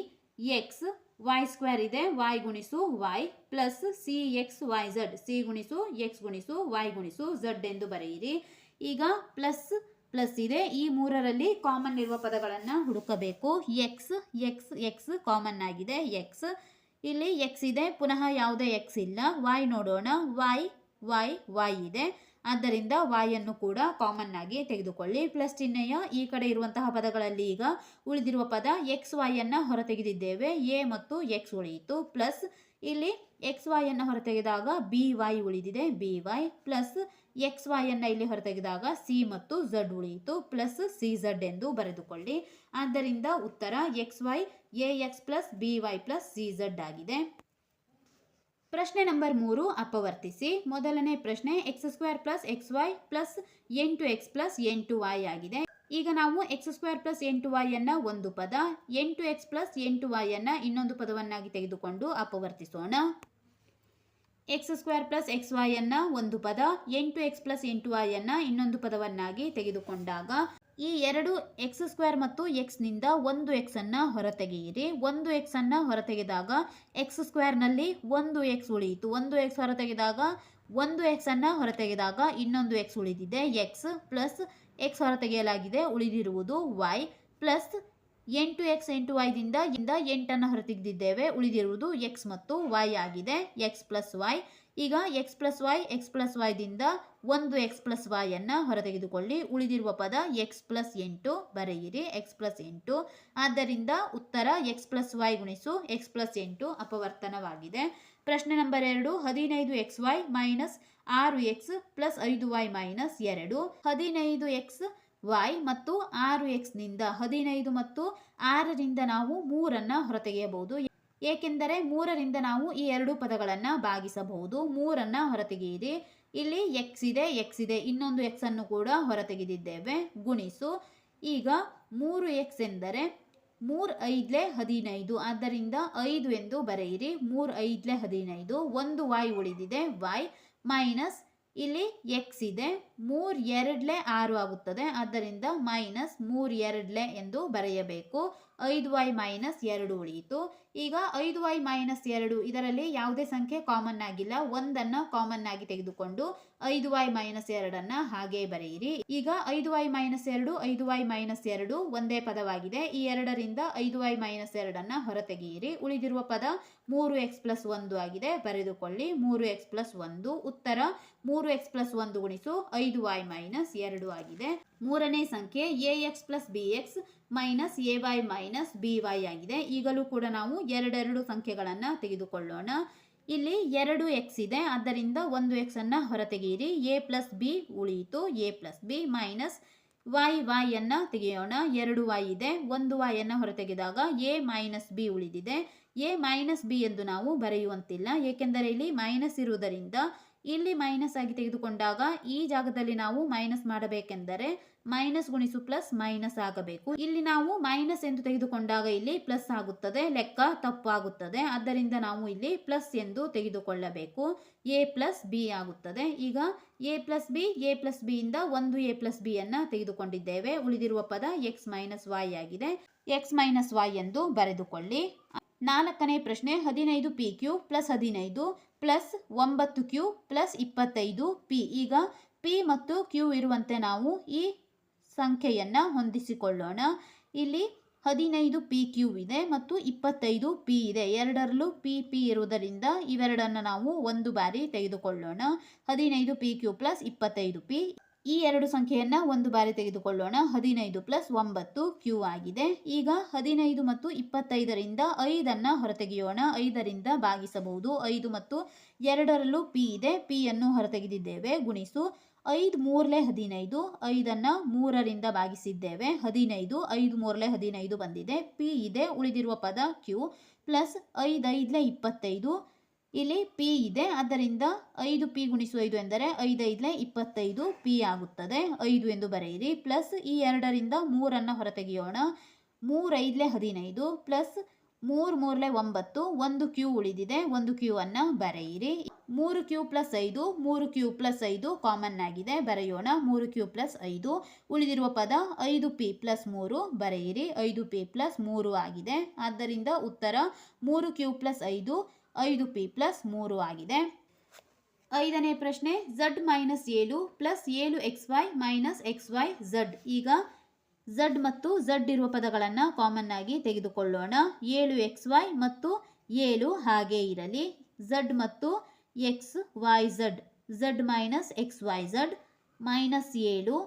X Y square ಇದೆ Y ಗುಣಿಸು Y plus C X Y Z C ಗುಣಿಸು X ಗುಣಿಸು Y ಗುಣಿಸು Z ಎಂದು ಬರೆಯಿರಿ. ಈಗ ಪ್ಲಸ್ ಪ್ಲಸ್ ಇದೆ, ಈ ಮೂರರಲ್ಲಿ ಕಾಮನ್ ಇರುವ ಪದಗಳನ್ನು ಹುಡುಕಬೇಕು. ಎಕ್ಸ್ ಎಕ್ಸ್ ಎಕ್ಸ್ ಕಾಮನ್ ಆಗಿದೆ, ಎಕ್ಸ್ ಇಲ್ಲಿ ಎಕ್ಸ್ ಇದೆ, ಪುನಃ ಯಾವುದೇ ಎಕ್ಸ್ ಇಲ್ಲ. ವೈ ನೋಡೋಣ, ವೈ ವೈ ವೈ ಇದೆ, ಆದ್ದರಿಂದ ವೈ ಅನ್ನು ಕೂಡ ಕಾಮನ್ ಆಗಿ ತೆಗೆದುಕೊಳ್ಳಿ. ಪ್ಲಸ್ ಚಿಹ್ನೆಯ ಈ ಕಡೆ ಇರುವಂತಹ ಪದಗಳಲ್ಲಿ ಈಗ ಉಳಿದಿರುವ ಪದ ಎಕ್ಸ್ ವೈ ಅನ್ನು ಹೊರತೆಗೆದಿದ್ದೇವೆ, ಎ ಮತ್ತು ಎಕ್ಸ್ ಉಳಿಯಿತು. ಪ್ಲಸ್ ಇಲ್ಲಿ ಎಕ್ಸ್ ವೈಯನ್ನು ಹೊರತೆಗೆದಾಗ ಬಿ ವೈ ಉಳಿದಿದೆ, ಬಿ ವೈ ಪ್ಲಸ್ ಎಕ್ಸ್ ವೈಯನ್ನು ಇಲ್ಲಿ ಹೊರತೆಗೆದಾಗ ಸಿ ಮತ್ತು ಝಡ್ ಉಳಿಯಿತು, ಪ್ಲಸ್ ಸಿ ಝಡ್ ಎಂದು ಬರೆದುಕೊಳ್ಳಿ. ಆದ್ದರಿಂದ ಉತ್ತರ X Y A X plus B Y plus C Z ಆಗಿದೆ. ಪ್ರಶ್ನೆ ನಂಬರ್ 3 ಅಪವರ್ತಿಸಿ. ಮೊದಲನೇ ಪ್ರಶ್ನೆ X square plus X Y plus 8x plus 8y ಆಗಿದೆ. ಈಗ ನಾವು ಎಕ್ಸ್ ಸ್ಕ್ವೇರ್ ಪ್ಲಸ್ 8y ಅನ್ನ ಒಂದು ಪದ, 8x ಪ್ಲಸ್ 8y ಅನ್ನ ಇನ್ನೊಂದು ಪದವನ್ನಾಗಿ ತೆಗೆದುಕೊಂಡು ಅಪವರ್ತಿಸೋಣ. X square plus X Y ಅನ್ನ ಒಂದು ಪದ, 8x ಪ್ಲಸ್ 8y ಅನ್ನ ಇನ್ನೊಂದು ಪದವನ್ನಾಗಿ ತೆಗೆದುಕೊಂಡಾಗ ಈ ಎರಡು ಎಕ್ಸ್ ಸ್ಕ್ವೇರ್ ಮತ್ತು ಎಕ್ಸ್ ನಿಂದ ಒಂದು ಎಕ್ಸ್ ಅನ್ನ ಹೊರತೆಗೆಯಿರಿ. ಒಂದು ಎಕ್ಸ್ ಅನ್ನ ಹೊರತೆಗೆದಾಗ ಎಕ್ಸ್ ಸ್ಕ್ವೇರ್ ನಲ್ಲಿ ಒಂದು ಎಕ್ಸ್ ಉಳಿಯಿತು. ಒಂದು ಎಕ್ಸ್ ಹೊರತೆಗೆದಾಗ ಒಂದು ಎಕ್ಸ್ ಅನ್ನ ಹೊರತೆಗೆದಾಗ ಇನ್ನೊಂದು ಎಕ್ಸ್ ಉಳಿದಿದೆ, ಎಕ್ಸ್ ಪ್ಲಸ್ ಎಕ್ಸ್ ಹೊರತೆಗೆಯಲಾಗಿದೆ, ಉಳಿದಿರುವುದು ವೈ ಪ್ಲಸ್ 8x 8y ದಿಂದ 8 ಹೊರತೆಗೆದಿದ್ದೇವೆ, ಉಳಿದಿರುವುದು ಎಕ್ಸ್ ಮತ್ತು ವೈ ಆಗಿದೆ, ಎಕ್ಸ್ ಪ್ಲಸ್ ವೈ. ಈಗ ಎಕ್ಸ್ ಪ್ಲಸ್ ವೈ ದಿಂದ ಒಂದು ಎಕ್ಸ್ ಪ್ಲಸ್ ವೈ ಅನ್ನ ಹೊರತೆಗೆದುಕೊಳ್ಳಿ, ಉಳಿದಿರುವ ಪದ ಎಕ್ಸ್ ಪ್ಲಸ್ 8 ಬರೆಯಿರಿ, ಎಕ್ಸ್ ಪ್ಲಸ್ 8. ಆದ್ದರಿಂದ ಉತ್ತರ ಎಕ್ಸ್ ಪ್ಲಸ್ ವೈ ಗುಣಿಸು ಎಕ್ಸ್ ಪ್ಲಸ್ 8 ಅಪವರ್ತನವಾಗಿದೆ. ಪ್ರಶ್ನೆ number 2 15x y minus 6x plus 5y minus 2. 15x y ಮತ್ತು 6x ನಿಂದ 15 ಮತ್ತು 6ರಿಂದ ನಾವು 3ಅನ್ನ ಹೊರತೆಗೆಯಬಹುದು, ಏಕೆಂದರೆ 3ರಿಂದ ನಾವು ಈ ಎರಡು ಪದಗಳನ್ನು ಭಾಗಿಸಬಹುದು. 3ಅನ್ನ ಹೊರತೆಗೆಯಿರಿ. ಇಲ್ಲಿ ಎಕ್ಸ್ ಇದೆ, ಇನ್ನೊಂದು ಎಕ್ಸ್ ಅನ್ನು ಕೂಡ ಹೊರತೆಗೆದಿದ್ದೇವೆ, ಗುಣಿಸು. ಈಗ 3x ಎಂದರೆ 3 5 15, ಆದ್ದರಿಂದ 5 ಎಂದು ಬರೆಯಿರಿ. 3 5 15, ಒಂದು y ಉಳಿದಿದೆ, y ಮೈನಸ್ ಇಲ್ಲಿ ಎಕ್ಸ್ ಇದೆ, 3 2 6 ಆಗುತ್ತದೆ, ಆದ್ದರಿಂದ ಮೈನಸ್ 3 2 ಎಂದು ಬರೆಯಬೇಕು. 5y minus 2 ಉಳಿಯಿತು. ಈಗ 5y ಮೈನಸ್ 2 ಇದರಲ್ಲಿ ಯಾವುದೇ ಸಂಖ್ಯೆ ಕಾಮನ್ ಆಗಿಲ್ಲ, ಒಂದನ್ನು ಕಾಮನ್ ಆಗಿ ತೆಗೆದುಕೊಂಡು 5y ಮೈನಸ್ 2 ಹಾಗೆ ಬರೆಯಿರಿ. ಈಗ 5y ಮೈನಸ್ 2 5y ಮೈನಸ್ 2 ಒಂದೇ ಪದವಾಗಿದೆ. ಈ 2ರಿಂದ 5y ಮೈನಸ್ 2 ಹೊರತೆಗೆಯಿರಿ, ಉಳಿದಿರುವ ಪದ 3x ಪ್ಲಸ್ 1 ಆಗಿದೆ, ಬರೆದುಕೊಳ್ಳಿ 3x ಪ್ಲಸ್ 1. ಉತ್ತರ 3x ಪ್ಲಸ್ 1 ಗುಣಿಸು 5y ಮೈನಸ್ 2 ಆಗಿದೆ. ಮೂರನೇ ಸಂಖ್ಯೆ ax plus bx minus ay minus by ಆಗಿದೆ. ಈಗಲೂ ಕೂಡ ನಾವು ಎರಡೆರಡು ಸಂಖ್ಯೆಗಳನ್ನು ತೆಗೆದುಕೊಳ್ಳೋಣ. ಇಲ್ಲಿ 2x ಇದೆ, ಆದ್ದರಿಂದ ಒಂದು ಎಕ್ಸ್ ಅನ್ನ ಹೊರತೆಗೆಯಿರಿ, a ಪ್ಲಸ್ ಬಿ ಉಳಿಯಿತು, a plus B minus y ಅನ್ನ ತೆಗೆಯೋಣ, 2y ಇದೆ, ಒಂದು y ಅನ್ನ ಹೊರತೆಗೆದಾಗ a ಮೈನಸ್ ಬಿ ಉಳಿದಿದೆ. a ಮೈನಸ್ ಬಿ ಎಂದು ನಾವು ಬರೆಯುವಂತಿಲ್ಲ, ಏಕೆಂದರೆ ಇಲ್ಲಿ ಮೈನಸ್ ಇರುವುದರಿಂದ ಇಲ್ಲಿ ಮೈನಸ್ ಆಗಿ ತೆಗೆದುಕೊಂಡಾಗ ಈ ಜಾಗದಲ್ಲಿ ನಾವು ಮೈನಸ್ ಮಾಡಬೇಕೆಂದರೆ ಮೈನಸ್ ಗುಣಿಸು ಪ್ಲಸ್ ಮೈನಸ್ ಆಗಬೇಕು. ಇಲ್ಲಿ ನಾವು ಮೈನಸ್ ಎಂದು ತೆಗೆದುಕೊಂಡಾಗ ಇಲ್ಲಿ ಪ್ಲಸ್ ಆಗುತ್ತದೆ, ಲೆಕ್ಕ ತಪ್ಪಾಗುತ್ತದೆ. ಆದ್ದರಿಂದ ನಾವು ಇಲ್ಲಿ ಪ್ಲಸ್ ಎಂದು ತೆಗೆದುಕೊಳ್ಳಬೇಕು, a ಪ್ಲಸ್ ಬಿ ಆಗುತ್ತದೆ. ಈಗ a ಪ್ಲಸ್ ಬಿ ಇಂದ ಒಂದು a ಪ್ಲಸ್ ಬಿ ಅನ್ನ ತೆಗೆದುಕೊಂಡಿದ್ದೇವೆ, ಉಳಿದಿರುವ ಪದ ಎಕ್ಸ್ ಮೈನಸ್ ವೈ ಆಗಿದೆ, ಎಕ್ಸ್ ಮೈನಸ್ ವೈ ಎಂದು ಬರೆದುಕೊಳ್ಳಿ. ನಾಲ್ಕನೇ ಪ್ರಶ್ನೆ 15p³ plus 15 plus 9q plus 25p. ಈಗ p ಮತ್ತು q ಇರುವಂತೆ ನಾವು ಈ ಸಂಖ್ಯೆಯನ್ನು ಹೊಂದಿಸಿಕೊಳ್ಳೋಣ. ಇಲ್ಲಿ 15p³ ಇದೆ ಮತ್ತು 25p ಇದೆ, ಎರಡರಲ್ಲೂ p ಇರುವುದರಿಂದ ಇವೆರಡನ್ನು ನಾವು ಒಂದು ಬಾರಿ ತೆಗೆದುಕೊಳ್ಳೋಣ. 15p³ ಪ್ಲಸ್ 25p, ಈ ಎರಡು ಸಂಖ್ಯೆಯನ್ನು ಒಂದು ಬಾರಿ ತೆಗೆದುಕೊಳ್ಳೋಣ, 15 ಪ್ಲಸ್ 9q ಆಗಿದೆ. ಈಗ 15 ಮತ್ತು 25ರಿಂದ 5ಅನ್ನು ಹೊರತೆಗೆಯೋಣ, 5ರಿಂದ ಭಾಗಿಸಬಹುದು, 5 ಮತ್ತು ಎರಡರಲ್ಲೂ p ಇದೆ, p ಅನ್ನು ಹೊರತೆಗೆದಿದ್ದೇವೆ, ಗುಣಿಸು 5 3 15, 5ಅನ್ನು 3ರಿಂದ ಭಾಗಿಸಿದ್ದೇವೆ, 15, 5 3 15 ಬಂದಿದೆ, p ಇದೆ, ಉಳಿದಿರುವ ಪದ q ಪ್ಲಸ್ 5 5 25, ಇಲ್ಲಿ p ಇದೆ, ಆದ್ದರಿಂದ 5p ಗುಣಿಸು 5 ಎಂದರೆ 5 5 25p ಆಗುತ್ತದೆ, 5 ಎಂದು ಬರೆಯಿರಿ. ಪ್ಲಸ್ ಈ 2ರಿಂದ 3ಅನ್ನು ಹೊರತೆಗೆಯೋಣ, 3 5 15 ಪ್ಲಸ್ 3 3 9, ಒಂದು q ಉಳಿದಿದೆ, ಒಂದು q ಅನ್ನು ಬರೆಯಿರಿ. 3q plus 5, 3q plus 5 common ಆಗಿದೆ, ಬರೆಯೋಣ, 3q ಪ್ಲಸ್ 5, ಉಳಿದಿರುವ ಪದ 5p ಪ್ಲಸ್ 3 ಬರೆಯಿರಿ, 5p ಪ್ಲಸ್ 3 ಆಗಿದೆ. ಆದ್ದರಿಂದ ಉತ್ತರ 3q ಪ್ಲಸ್ 5 5p ಪ್ಲಸ್ 3 ಆಗಿದೆ. ಐದನೇ ಪ್ರಶ್ನೆ z minus 7 plus 7xy minus xy z. ಈಗ z ಮತ್ತು z ಇರುವ ಪದಗಳನ್ನು ಕಾಮನ್ ಆಗಿ ತೆಗೆದುಕೊಳ್ಳೋಣ. 7xy ಮತ್ತು 7 ಹಾಗೆ ಇರಲಿ, z ಮತ್ತು xyz, z minus xyz minus 7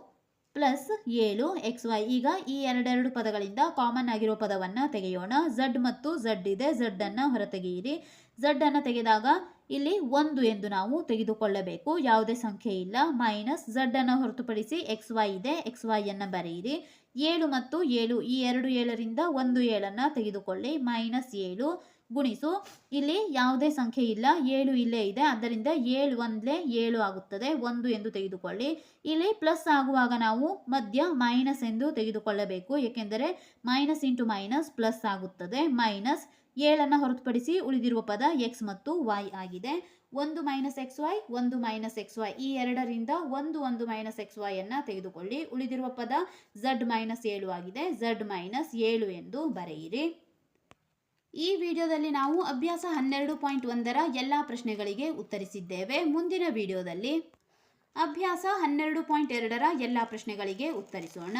plus 7xy. ಈಗ ಈ ಎರಡೆರಡು ಪದಗಳಿಂದ ಕಾಮನ್ ಆಗಿರೋ ಪದವನ್ನು ತೆಗೆಯೋಣ. z ಮತ್ತು z ಇದೆ, z ಅನ್ನು ಹೊರತೆಗೆಯಿರಿ. ಝಡ್ ಅನ್ನು ತೆಗೆದಾಗ ಇಲ್ಲಿ 1 ಎಂದು ನಾವು ತೆಗೆದುಕೊಳ್ಳಬೇಕು, ಯಾವುದೇ ಸಂಖ್ಯೆ ಇಲ್ಲ. ಮೈನಸ್ ಝಡ್ ಅನ್ನು ಹೊರತುಪಡಿಸಿ ಎಕ್ಸ್ ವೈ ಇದೆ, ಎಕ್ಸ್ ವೈ ಅನ್ನು ಬರೆಯಿರಿ. 7 ಮತ್ತು 7 ಈ 2 7ರಿಂದ 1 7ಅನ್ನು ತೆಗೆದುಕೊಳ್ಳಿ. ಮೈನಸ್ 7 ಗುಣಿಸು, ಇಲ್ಲಿ ಯಾವುದೇ ಸಂಖ್ಯೆ ಇಲ್ಲ, 7 ಇಲ್ಲೇ ಇದೆ, ಆದ್ದರಿಂದ 7 ಒಂದ್ಲೆ 7 ಆಗುತ್ತದೆ. 1 ಎಂದು ತೆಗೆದುಕೊಳ್ಳಿ. ಇಲ್ಲಿ ಪ್ಲಸ್ ಆಗುವಾಗ ನಾವು ಮಧ್ಯ ಮೈನಸ್ ಎಂದು ತೆಗೆದುಕೊಳ್ಳಬೇಕು, ಏಕೆಂದರೆ ಮೈನಸ್ ಇಂಟು ಮೈನಸ್ ಪ್ಲಸ್ ಆಗುತ್ತದೆ. ಮೈನಸ್ 7ಅನ್ನು ಹೊರತುಪಡಿಸಿ ಉಳಿದಿರುವ ಪದ ಎಕ್ಸ್ ಮತ್ತು ವೈ ಆಗಿದೆ. 1 minus X Y, 1 minus X Y, ಈ 2ರಿಂದ 1 ಮೈನಸ್ ಎಕ್ಸ್ ವೈ ಅನ್ನು ತೆಗೆದುಕೊಳ್ಳಿ. ಉಳಿದಿರುವ ಪದ ಝಡ್ ಮೈನಸ್ 7 ಆಗಿದೆ. ಝಡ್ ಮೈನಸ್ 7 ಎಂದು ಬರೆಯಿರಿ. ಈ ವಿಡಿಯೋದಲ್ಲಿ ನಾವು ಅಭ್ಯಾಸ 12.1ರ ಎಲ್ಲ ಪ್ರಶ್ನೆಗಳಿಗೆ ಉತ್ತರಿಸಿದ್ದೇವೆ. ಮುಂದಿನ ವಿಡಿಯೋದಲ್ಲಿ ಅಭ್ಯಾಸ 12.2ರ ಎಲ್ಲ ಪ್ರಶ್ನೆಗಳಿಗೆ ಉತ್ತರಿಸೋಣ.